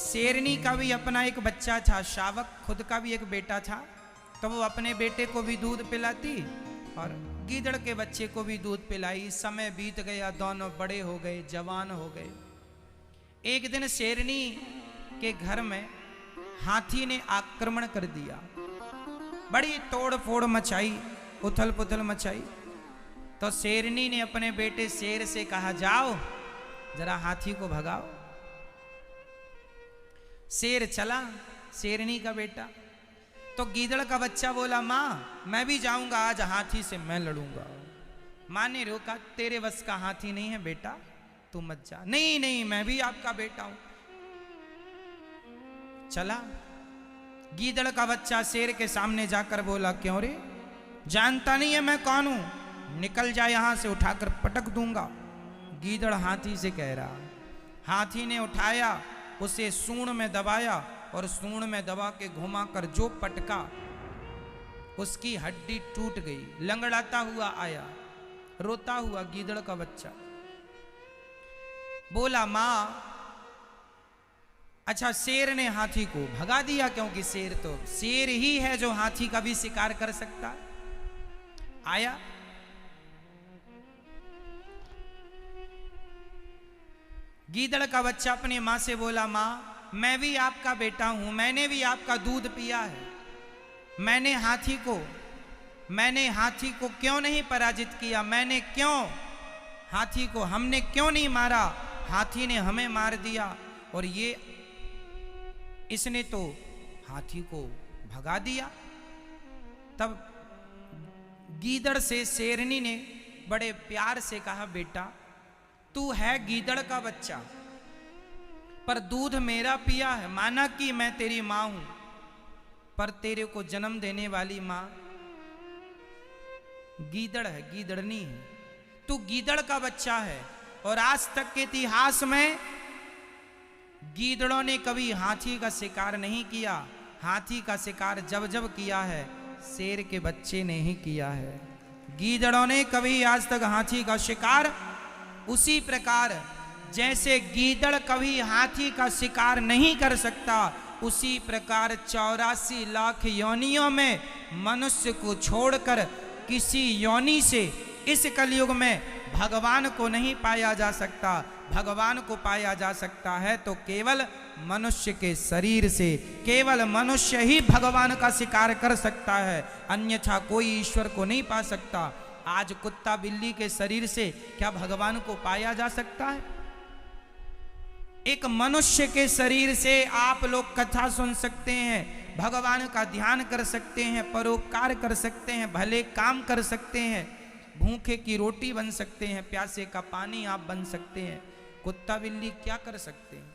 शेरनी का भी अपना एक बच्चा था, शावक, खुद का भी एक बेटा था, तो वो अपने बेटे को भी दूध पिलाती और गीदड़ के बच्चे को भी दूध पिलाई। समय बीत गया, दोनों बड़े हो गए, जवान हो गए। एक दिन शेरनी के घर में हाथी ने आक्रमण कर दिया, बड़ी तोड़ फोड़ मचाई, उथल पुथल मचाई। तो शेरनी ने अपने बेटे शेर से कहा, जाओ जरा हाथी को भगाओ। शेर चला, शेरनी का बेटा। तो गीदड़ का बच्चा बोला, माँ मैं भी जाऊंगा, आज हाथी से मैं लड़ूंगा। माँ ने रोका, तेरे बस का हाथी नहीं है बेटा, तू मत जा। नहीं नहीं, मैं भी आपका बेटा हूं। चला, गीदड़ का बच्चा शेर के सामने जाकर बोला, क्यों रे, जानता नहीं है मैं कौन हूं? निकल जा यहां से, उठाकर पटक दूंगा। गीदड़ हाथी से कह रहा। हाथी ने उठाया, उसे सूंड में दबाया और सूंड में दबा के घुमाकर जो पटका, उसकी हड्डी टूट गई। लंगड़ाता हुआ आया, रोता हुआ गीदड़ का बच्चा। बोला, मां अच्छा शेर ने हाथी को भगा दिया, क्योंकि शेर ही है जो हाथी का भी शिकार कर सकता। आया, गीदड़ का बच्चा अपनी मां से बोला, मां मैं भी आपका बेटा हूं, मैंने भी आपका दूध पिया है। मैंने हाथी को क्यों नहीं पराजित किया? हमने क्यों नहीं मारा? हाथी ने हमें मार दिया, और इसने तो हाथी को भगा दिया। तब गीदड़ से शेरनी ने बड़े प्यार से कहा, बेटा तू है गीदड़ का बच्चा, पर दूध मेरा पिया है। माना कि मैं तेरी मां हूं, पर तेरे को जन्म देने वाली मां गीदड़ है, गीदड़नी है। तू गीदड़ का बच्चा है, और आज तक के इतिहास में गीदड़ों ने कभी हाथी का शिकार नहीं किया। हाथी का शिकार जब जब किया है, शेर के बच्चे ने ही किया है। गीदड़ों ने कभी आज तक हाथी का शिकार, उसी प्रकार जैसे गीदड़ कभी हाथी का शिकार नहीं कर सकता, उसी प्रकार 84 लाख योनियों में मनुष्य को छोड़कर किसी योनि से इस कलयुग में भगवान को नहीं पाया जा सकता। भगवान को पाया जा सकता है तो केवल मनुष्य के शरीर से, केवल मनुष्य ही भगवान का शिकार कर सकता है, अन्यथा कोई ईश्वर को नहीं पा सकता। आज कुत्ता बिल्ली के शरीर से क्या भगवान को पाया जा सकता है? एक मनुष्य के शरीर से आप लोग कथा सुन सकते हैं, भगवान का ध्यान कर सकते हैं, परोपकार कर सकते हैं, भले काम कर सकते हैं, भूखे की रोटी बन सकते हैं, प्यासे का पानी आप बन सकते हैं। कुत्ता बिल्ली क्या कर सकते हैं?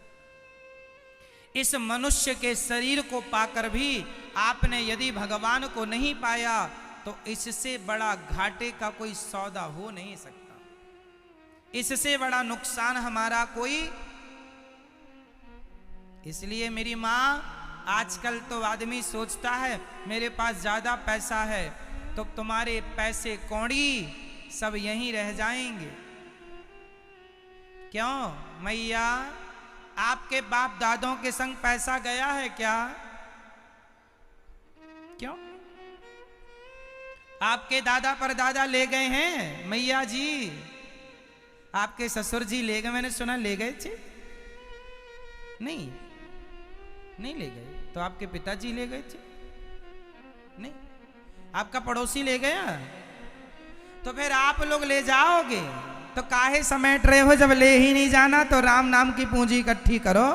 इस मनुष्य के शरीर को पाकर भी आपने यदि भगवान को नहीं पाया तो इससे बड़ा घाटे का कोई सौदा हो नहीं सकता, इससे बड़ा नुकसान हमारा कोई। इसलिए मेरी मां, आजकल तो आदमी सोचता है मेरे पास ज्यादा पैसा है तो तुम्हारे पैसे कौड़ी सब यहीं रह जाएंगे। क्यों मैया, आपके बाप दादों के संग पैसा गया है क्या? क्यों आपके दादा परदादा ले गए हैं? मैया जी, आपके ससुर जी ले गए, मैंने सुना ले गए थे। नहीं ले गए। तो आपके पिताजी ले गए थे? नहीं। आपका पड़ोसी ले गया? तो फिर आप लोग ले जाओगे तो काहे समेट रहे हो? जब ले ही नहीं जाना तो राम नाम की पूंजी इकट्ठी करो।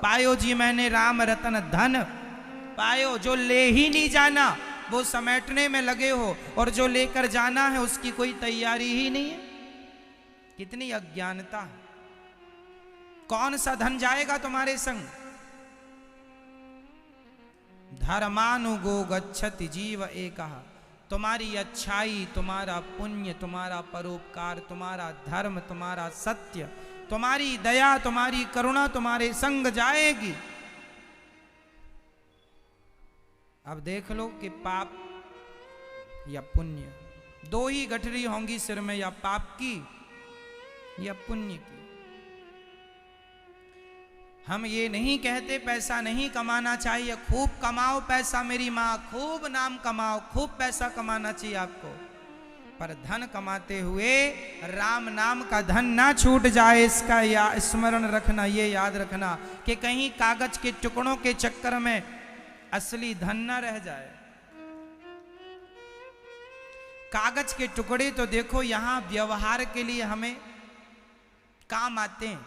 पायो जी मैंने राम रतन धन पायो। जो ले ही नहीं जाना वो समेटने में लगे हो, और जो लेकर जाना है उसकी कोई तैयारी ही नहीं है। कितनी अज्ञानता है। कौन सा धन जाएगा तुम्हारे संग? धर्मानुगो गच्छति जीव एकः। तुम्हारी अच्छाई, तुम्हारा पुण्य, तुम्हारा परोपकार, तुम्हारा धर्म, तुम्हारा सत्य, तुम्हारी दया, तुम्हारी करुणा तुम्हारे संग जाएगी। अब देख लो कि पाप या पुण्य, दो ही गठरी होंगी सिर में, या पाप की या पुण्य की। हम ये नहीं कहते पैसा नहीं कमाना चाहिए, खूब कमाओ पैसा मेरी माँ, खूब नाम कमाओ, खूब पैसा कमाना चाहिए आपको, पर धन कमाते हुए राम नाम का धन ना छूट जाए, इसका स्मरण रखना, ये याद रखना कि कहीं कागज के टुकड़ों के चक्कर में असली धन ना रह जाए। कागज के टुकड़े तो देखो यहां व्यवहार के लिए हमें काम आते हैं,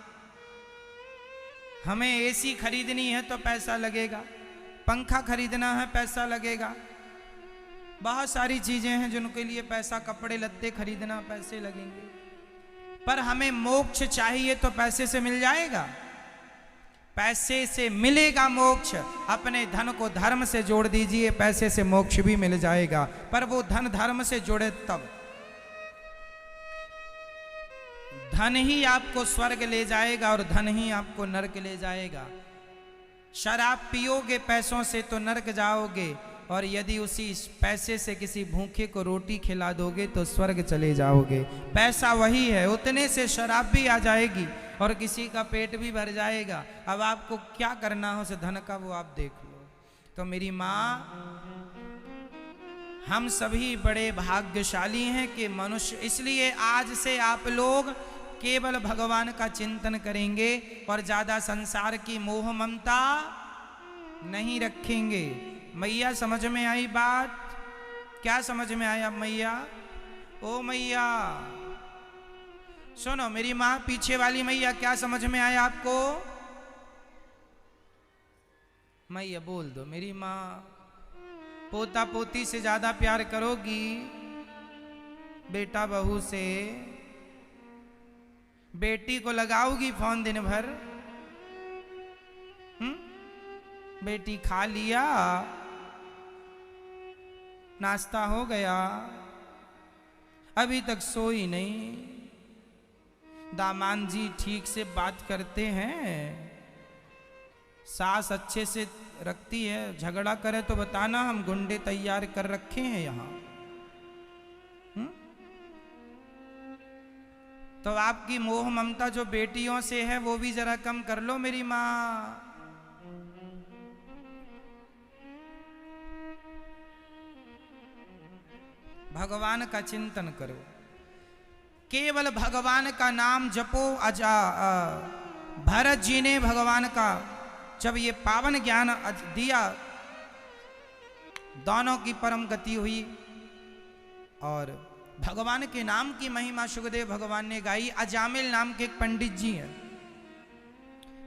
हमें एसी खरीदनी है तो पैसा लगेगा, पंखा खरीदना है पैसा लगेगा, बहुत सारी चीजें हैं जिनके लिए पैसा, कपड़े लत्ते खरीदना पैसे लगेंगे। पर हमें मोक्ष चाहिए तो पैसे से मिल जाएगा? पैसे से मिलेगा मोक्ष। अपने धन को धर्म से जोड़ दीजिए, पैसे से मोक्ष भी मिल जाएगा, पर वो धन धर्म से जुड़े तब। धन ही आपको स्वर्ग ले जाएगा और धन ही आपको नरक ले जाएगा। शराब पियोगे पैसों से तो नरक जाओगे, और यदि उसी पैसे से किसी भूखे को रोटी खिला दोगे तो स्वर्ग चले जाओगे। पैसा वही है, उतने से शराब भी आ जाएगी और किसी का पेट भी भर जाएगा। अब आपको क्या करना हो उस धन का, वो आप देख लो। तो मेरी माँ, हम सभी बड़े भाग्यशाली हैं कि मनुष्य, इसलिए आज से आप लोग केवल भगवान का चिंतन करेंगे और ज्यादा संसार की मोह ममता नहीं रखेंगे। मैया समझ में आई बात? क्या समझ में आया मैया? ओ मैया सुनो, मेरी माँ पीछे वाली मैया, क्या समझ में आया आपको? मैया बोल दो। मेरी माँ, पोता पोती से ज्यादा प्यार करोगी बेटा बहू से? बेटी को लगाओगी फोन दिन भर? बेटी खा लिया, नाश्ता हो गया, अभी तक सोई नहीं, दामाद जी ठीक से बात करते हैं, सास अच्छे से रखती है, झगड़ा करे तो बताना, हम गुंडे तैयार कर रखे हैं यहाँ। तो आपकी मोह ममता जो बेटियों से है वो भी जरा कम कर लो मेरी माँ। भगवान का चिंतन करो, केवल भगवान का नाम जपो। भरत जी ने भगवान का जब ये पावन ज्ञान दिया, दोनों की परम गति हुई और भगवान के नाम की महिमा सुखदेव भगवान ने गाई। अजामिल नाम के एक पंडित जी हैं,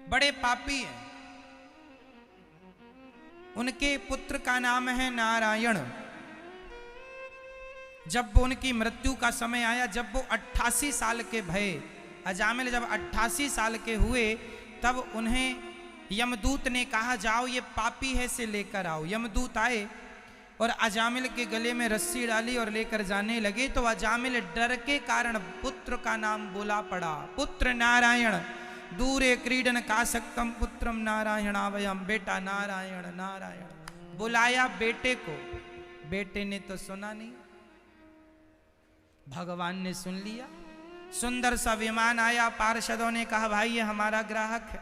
बड़े पापी हैं, उनके पुत्र का नाम है नारायण। जब उनकी मृत्यु का समय आया, जब वो 88 साल के भये, अजामिल जब 88 साल के हुए, तब उन्हें यमदूत ने कहा जाओ ये पापी है से लेकर आओ। यमदूत आए और अजामिल के गले में रस्सी डाली और लेकर जाने लगे। तो अजामिल डर के कारण पुत्र का नाम बोला पड़ा, पुत्र नारायण, दूरे क्रीडन कासक्तम पुत्रम नारायणावयम, बेटा नारायण नारायण। बुलाया बेटे को, बेटे ने तो सुना नहीं, भगवान ने सुन लिया। सुंदर सा विमान आया, पार्षदों ने कहा भाई ये हमारा ग्राहक है,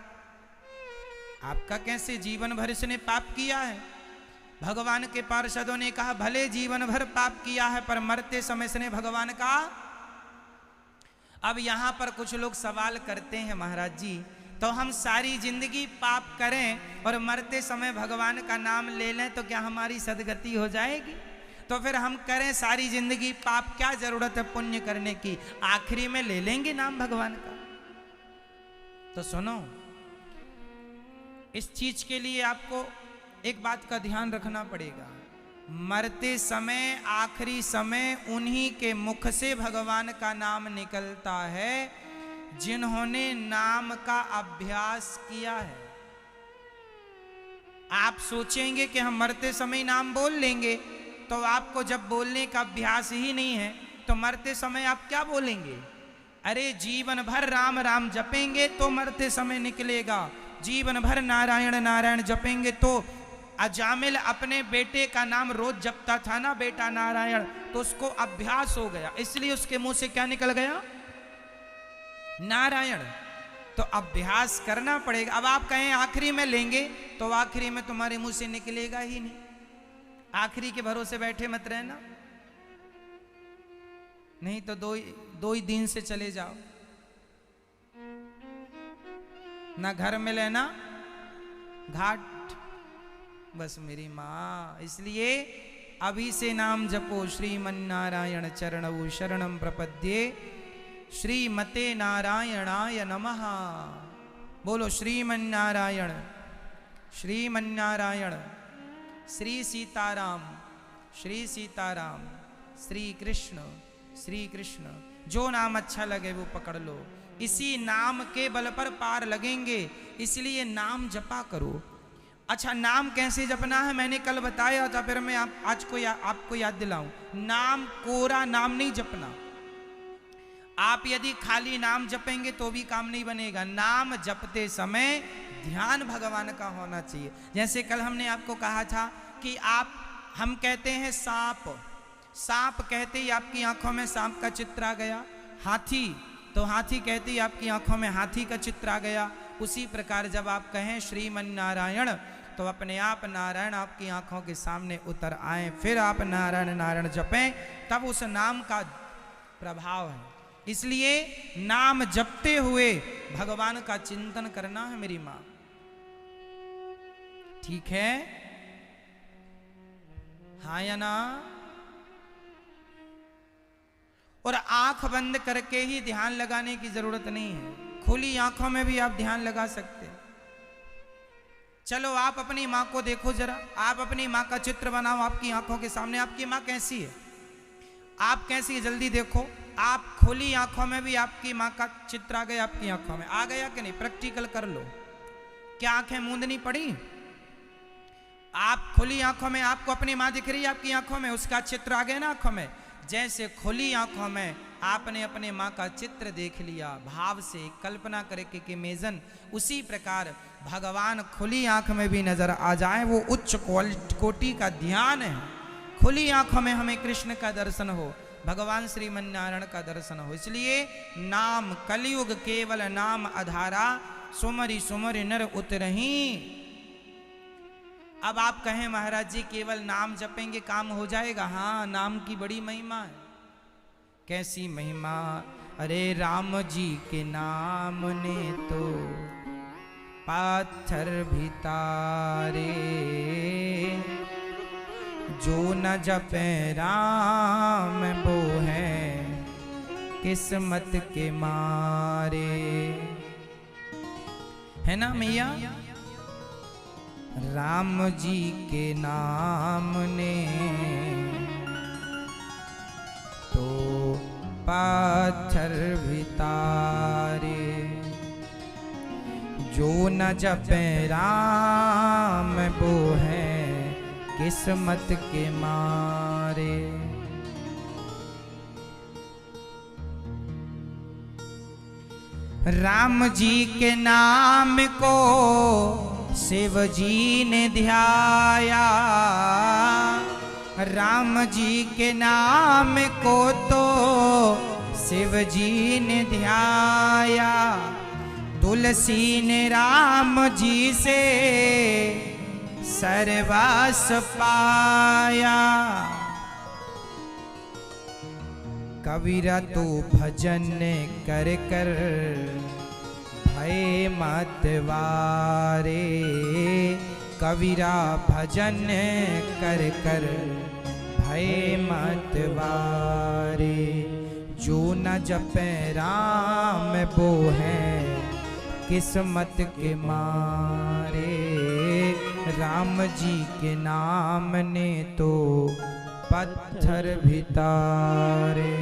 आपका कैसे, जीवन भर इसने पाप किया है। भगवान के पार्षदों ने कहा भले जीवन भर पाप किया है पर मरते समय इसने भगवान का। अब यहां पर कुछ लोग सवाल करते हैं महाराज जी, तो हम सारी जिंदगी पाप करें और मरते समय भगवान का नाम ले लें तो क्या हमारी सदगति हो जाएगी? तो फिर हम करें सारी जिंदगी पाप, क्या जरूरत है पुण्य करने की, आखिरी में ले लेंगे नाम भगवान का। तो सुनो, इस चीज के लिए आपको एक बात का ध्यान रखना पड़ेगा, मरते समय आखिरी समय उन्हीं के मुख से भगवान का नाम निकलता है जिन्होंने नाम का अभ्यास किया है। आप सोचेंगे कि हम मरते समय नाम बोल लेंगे, तो आपको जब बोलने का अभ्यास ही नहीं है तो मरते समय आप क्या बोलेंगे? अरे जीवन भर राम राम जपेंगे तो मरते समय निकलेगा, जीवन भर नारायण नारायण जपेंगे तो। अजामिल अपने बेटे का नाम रोज जपता था ना, बेटा नारायण, तो उसको अभ्यास हो गया, इसलिए उसके मुंह से क्या निकल गया? नारायण। तो अभ्यास करना पड़ेगा। अब आप कहें आखिरी में लेंगे, तो आखिरी में तुम्हारे मुंह से निकलेगा ही नहीं। आखिरी के भरोसे बैठे मत रहना, नहीं तो दो ही दिन से चले जाओ, ना घर में लेना घाट। बस मेरी माँ, इसलिए अभी से नाम जपो, श्रीमन्नारायण चरणौ शरणं प्रपद्ये, श्रीमते नारायणाय नमः। बोलो श्रीमन्नारायण श्रीमन्नारायण, श्री सीताराम श्री सीताराम, श्री कृष्ण। जो नाम अच्छा लगे वो पकड़ लो, इसी नाम के बल पर पार लगेंगे, इसलिए नाम जपा करो। अच्छा, नाम कैसे जपना है मैंने कल बताया था, फिर मैं आपको याद दिलाऊं। नाम कोरा नाम नहीं जपना। आप यदि खाली नाम जपेंगे तो भी काम नहीं बनेगा। नाम जपते समय ध्यान भगवान का होना चाहिए। जैसे कल हमने आपको कहा था कि हम कहते हैं सांप, सांप कहते ही आपकी आंखों में सांप का चित्र आ गया। हाथी, तो हाथी कहते ही आपकी आंखों में हाथी का चित्र आ गया। उसी प्रकार जब आप कहें श्रीमन्नारायण तो अपने आप नारायण आपकी आंखों के सामने उतर आए, फिर आप नारायण नारायण जपें, तब उस नाम का प्रभाव है। इसलिए नाम जपते हुए भगवान का चिंतन करना है मेरी मां, ठीक है? हाँ या ना? और आंख बंद करके ही ध्यान लगाने की जरूरत नहीं है, खुली आंखों में भी आप ध्यान लगा सकते हैं। चलो आप अपनी मां को देखो जरा, आप अपनी मां का चित्र बनाओ आपकी आंखों के सामने। आपकी मां कैसी है, आप कैसी है, जल्दी देखो। आप खुली आंखों में भी आपकी मां का चित्र आ गया, आपकी आंखों में आ गया कि नहीं? प्रैक्टिकल कर लो। क्या आंखें मूंदनी पड़ी? आप खुली आंखों में, आपको अपनी मां दिख रही है आपकी आंखों में, उसका चित्र आ गया ना आंखों में। जैसे खुली आंखों में आपने अपने मां का चित्र देख लिया, भाव से कल्पना करके कि मेजन, उसी प्रकार भगवान खुली आंख में भी नजर आ जाए, वो उच्च कोटि का ध्यान है। खुली आंखों में हमें कृष्ण का दर्शन हो, भगवान श्रीमन्नारायण का दर्शन हो। इसलिए नाम कलयुग केवल नाम आधारा, सुमरि सुमरि नर उतरही। अब आप कहें महाराज जी केवल नाम जपेंगे काम हो जाएगा? हाँ, नाम की बड़ी महिमा है। कैसी महिमा? अरे राम जी के नाम ने तो पाथर भी तारे, जो न जपे राम वो है किस्मत के मारे। है ना मैया? राम जी के नाम ने तो पाथर भी तारे, जो न जपे राम वो है किस्मत के मारे। राम जी के नाम को शिव जी ने ध्याया, राम जी के नाम को तो शिव जी ने ध्याया। तुलसी ने राम जी से सर्वास पाया। कबीरा तो भजन कर कर भय मतवारे, कबीरा भजन कर कर भय मतवारे। जो न जपे राम वो है किस्मत के मारे। राम जी के नाम ने तो पत्थर भी तारे।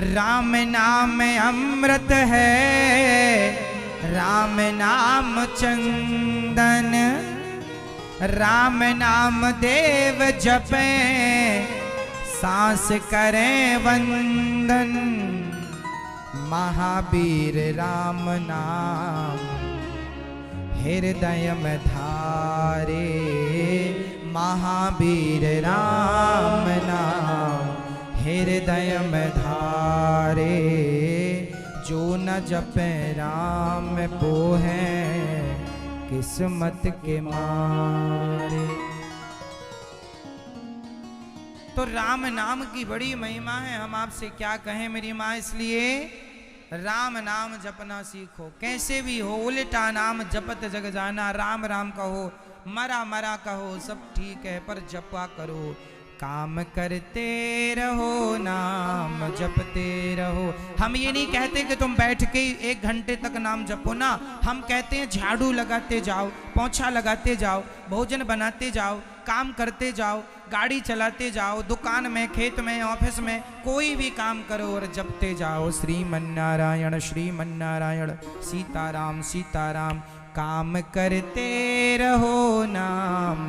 राम नाम अमृत है, राम नाम चंदन, राम नाम देव जपे सांस करें वंदन। महावीर राम नाम हृदय में धारे, महावीर राम नाम हृदय में धारे। जो न जपे राम वो है किस्मत के मारे। तो राम नाम की बड़ी महिमा है, हम आपसे क्या कहें मेरी माँ। इसलिए राम नाम जपना सीखो, कैसे भी हो। उल्टा नाम जपत जग जाना, राम राम कहो, मरा मरा कहो, सब ठीक है, पर जपा करो। काम करते रहो, नाम जपते रहो। हम ये नहीं कहते कि तुम बैठ के 1 घंटे तक नाम जपो ना, हम कहते हैं झाड़ू लगाते जाओ, पोंछा लगाते जाओ, भोजन बनाते जाओ, काम करते जाओ, गाड़ी चलाते जाओ, दुकान में, खेत में, ऑफिस में, कोई भी काम करो और जपते जाओ, श्रीमन्नारायण श्रीमन्नारायण, सीताराम सीताराम। काम करते रहो, नाम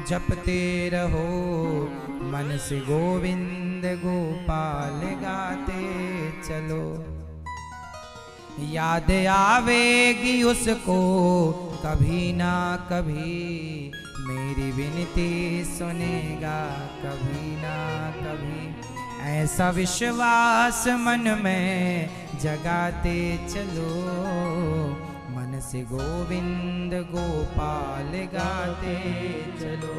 जपते रहो, मन से गोविंद गोपाल गाते चलो। याद आवेगी उसको कभी ना कभी, मेरी विनती सुनेगा कभी ना कभी। ऐसा विश्वास मन में जगाते चलो, मन से गोविंद गोपाल गाते चलो।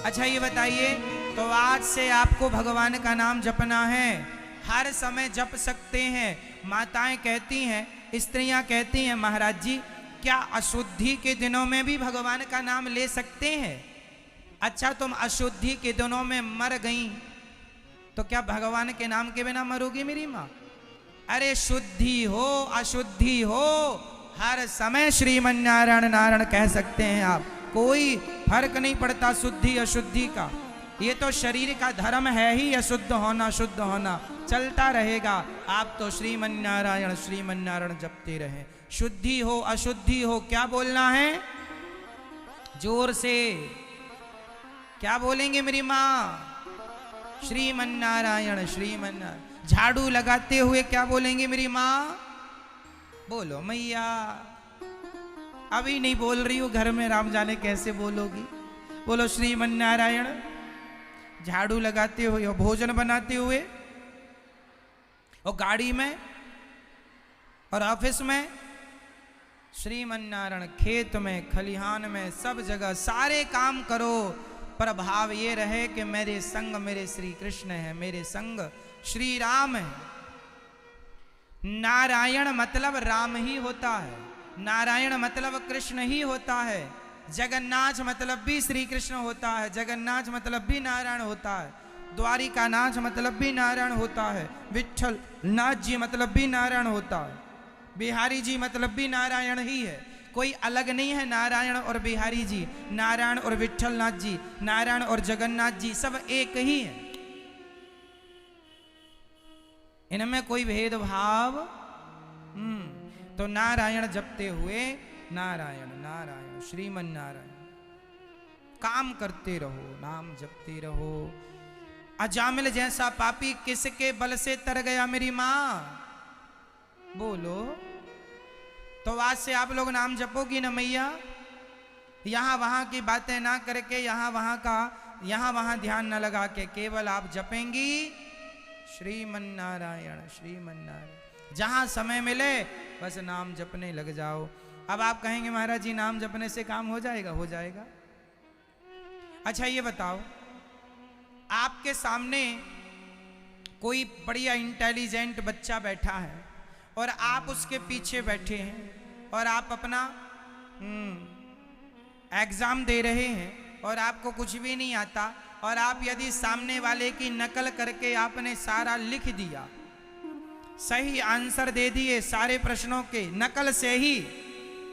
अच्छा ये बताइए, तो आज से आपको भगवान का नाम जपना है, हर समय जप सकते हैं। माताएं कहती हैं, स्त्रियां कहती हैं, महाराज जी क्या अशुद्धि के दिनों में भी भगवान का नाम ले सकते हैं? अच्छा तुम अशुद्धि के दिनों में मर गई तो क्या भगवान के नाम के बिना मरोगी मेरी माँ? अरे शुद्धि हो अशुद्धि हो, हर समय श्रीमन्नारायण नारायण कह सकते हैं आप, कोई फर्क नहीं पड़ता शुद्धि अशुद्धि का। ये तो शरीर का धर्म है ही, अशुद्ध होना शुद्ध होना चलता रहेगा। आप तो श्रीमन्नारायण श्रीमन्नारायण जपते रहे, शुद्धि हो अशुद्धि हो, क्या बोलना है जोर से, क्या बोलेंगे मेरी माँ? श्रीमन्नारायण श्रीमन्नारायण। झाड़ू लगाते हुए क्या बोलेंगे मेरी माँ? बोलो मैया। अभी नहीं बोल रही हूं, घर में राम जाने कैसे बोलोगी। बोलो श्रीमन्नारायण। झाड़ू लगाते हुए और भोजन बनाते हुए और गाड़ी में और ऑफिस में श्रीमन्नारायण, खेत में खलिहान में सब जगह सारे काम करो, पर भाव ये रहे कि मेरे संग मेरे श्री कृष्ण है, मेरे संग श्री राम है। नारायण मतलब राम ही होता है, नारायण मतलब कृष्ण ही होता है, जगन्नाथ मतलब भी श्री कृष्ण होता है, जगन्नाथ मतलब भी नारायण होता है, द्वारिका नाथ मतलब भी नारायण होता है, विठल नाथ जी मतलब भी नारायण होता है, बिहारी जी मतलब भी नारायण ही है, कोई अलग नहीं है। नारायण और बिहारी जी, नारायण और विठल नाथ जी, नारायण और जगन्नाथ जी सब एक ही है, इनमें कोई भेदभाव। तो नारायण जपते हुए, नारायण नारायण श्रीमन्नारायण, काम करते रहो, नाम जपते रहो। अजामिल जैसा पापी किसके बल से तर गया मेरी माँ? बोलो। तो आज से आप लोग नाम जपोगी ना मैया? यहां वहां की बातें ना करके, यहां वहां ध्यान न लगा के, केवल आप जपेंगी श्रीमन्नारायण श्रीमन्नारायण। जहां समय मिले बस नाम जपने लग जाओ। अब आप कहेंगे महाराज जी नाम जपने से काम हो जाएगा? हो जाएगा। अच्छा ये बताओ, आपके सामने कोई बढ़िया इंटेलिजेंट बच्चा बैठा है और आप उसके पीछे बैठे हैं और आप अपना एग्जाम दे रहे हैं और आपको कुछ भी नहीं आता, और आप यदि सामने वाले की नकल करके आपने सारा लिख दिया, सही आंसर दे दिए सारे प्रश्नों के नकल से ही,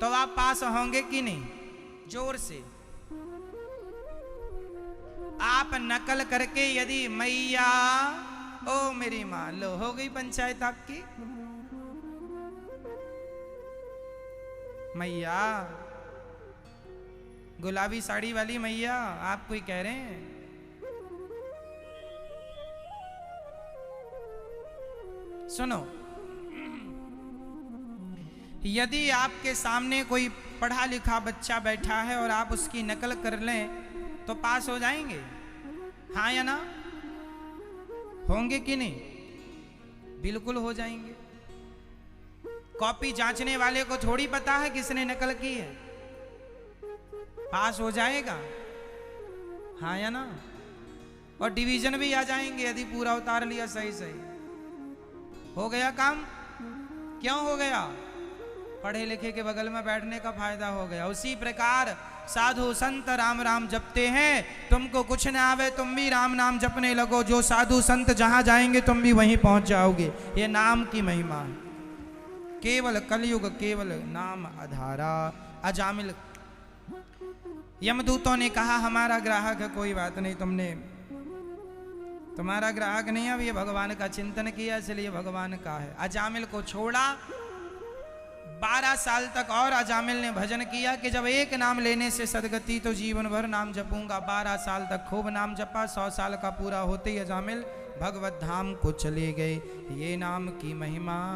तो आप पास होंगे कि नहीं? जोर से। आप नकल करके यदि मैया, ओ मेरी माँ, लो हो गई पंचायत आपकी। मैया, गुलाबी साड़ी वाली मैया, आप कोई कह रहे हैं? सुनो, यदि आपके सामने कोई पढ़ा लिखा बच्चा बैठा है और आप उसकी नकल कर लें तो पास हो जाएंगे? हाँ या ना? होंगे कि नहीं? बिल्कुल हो जाएंगे। कॉपी जांचने वाले को थोड़ी पता है किसने नकल की है, पास हो जाएगा। हाँ या ना? और डिवीजन भी आ जाएंगे यदि पूरा उतार लिया सही सही। हो गया काम? क्यों हो गया? पढ़े लिखे के बगल में बैठने का फायदा हो गया। उसी प्रकार साधु संत राम राम जपते हैं। तुमको कुछ न आवे तुम भी राम नाम जपने लगो, जो साधु संत जहां जाएंगे तुम भी वहीं पहुंच जाओगे। ये नाम की महिमा है। केवल कलयुग केवल नाम आधारा। अजामिल यमदूतों ने कहा हमारा ग्राहक है, कोई बात नहीं, तुमने तुम्हारा ग्राहक नहीं, अब ये भगवान का चिंतन किया इसलिए भगवान का है। अजामिल को छोड़ा। 12 साल तक और अजामिल ने भजन किया कि जब एक नाम लेने से सदगति तो जीवन भर नाम जपूंगा। 12 साल तक खूब नाम जपा। 100 साल का पूरा होते ही अजामिल भगवत धाम को चले गए। ये नाम की महिमा।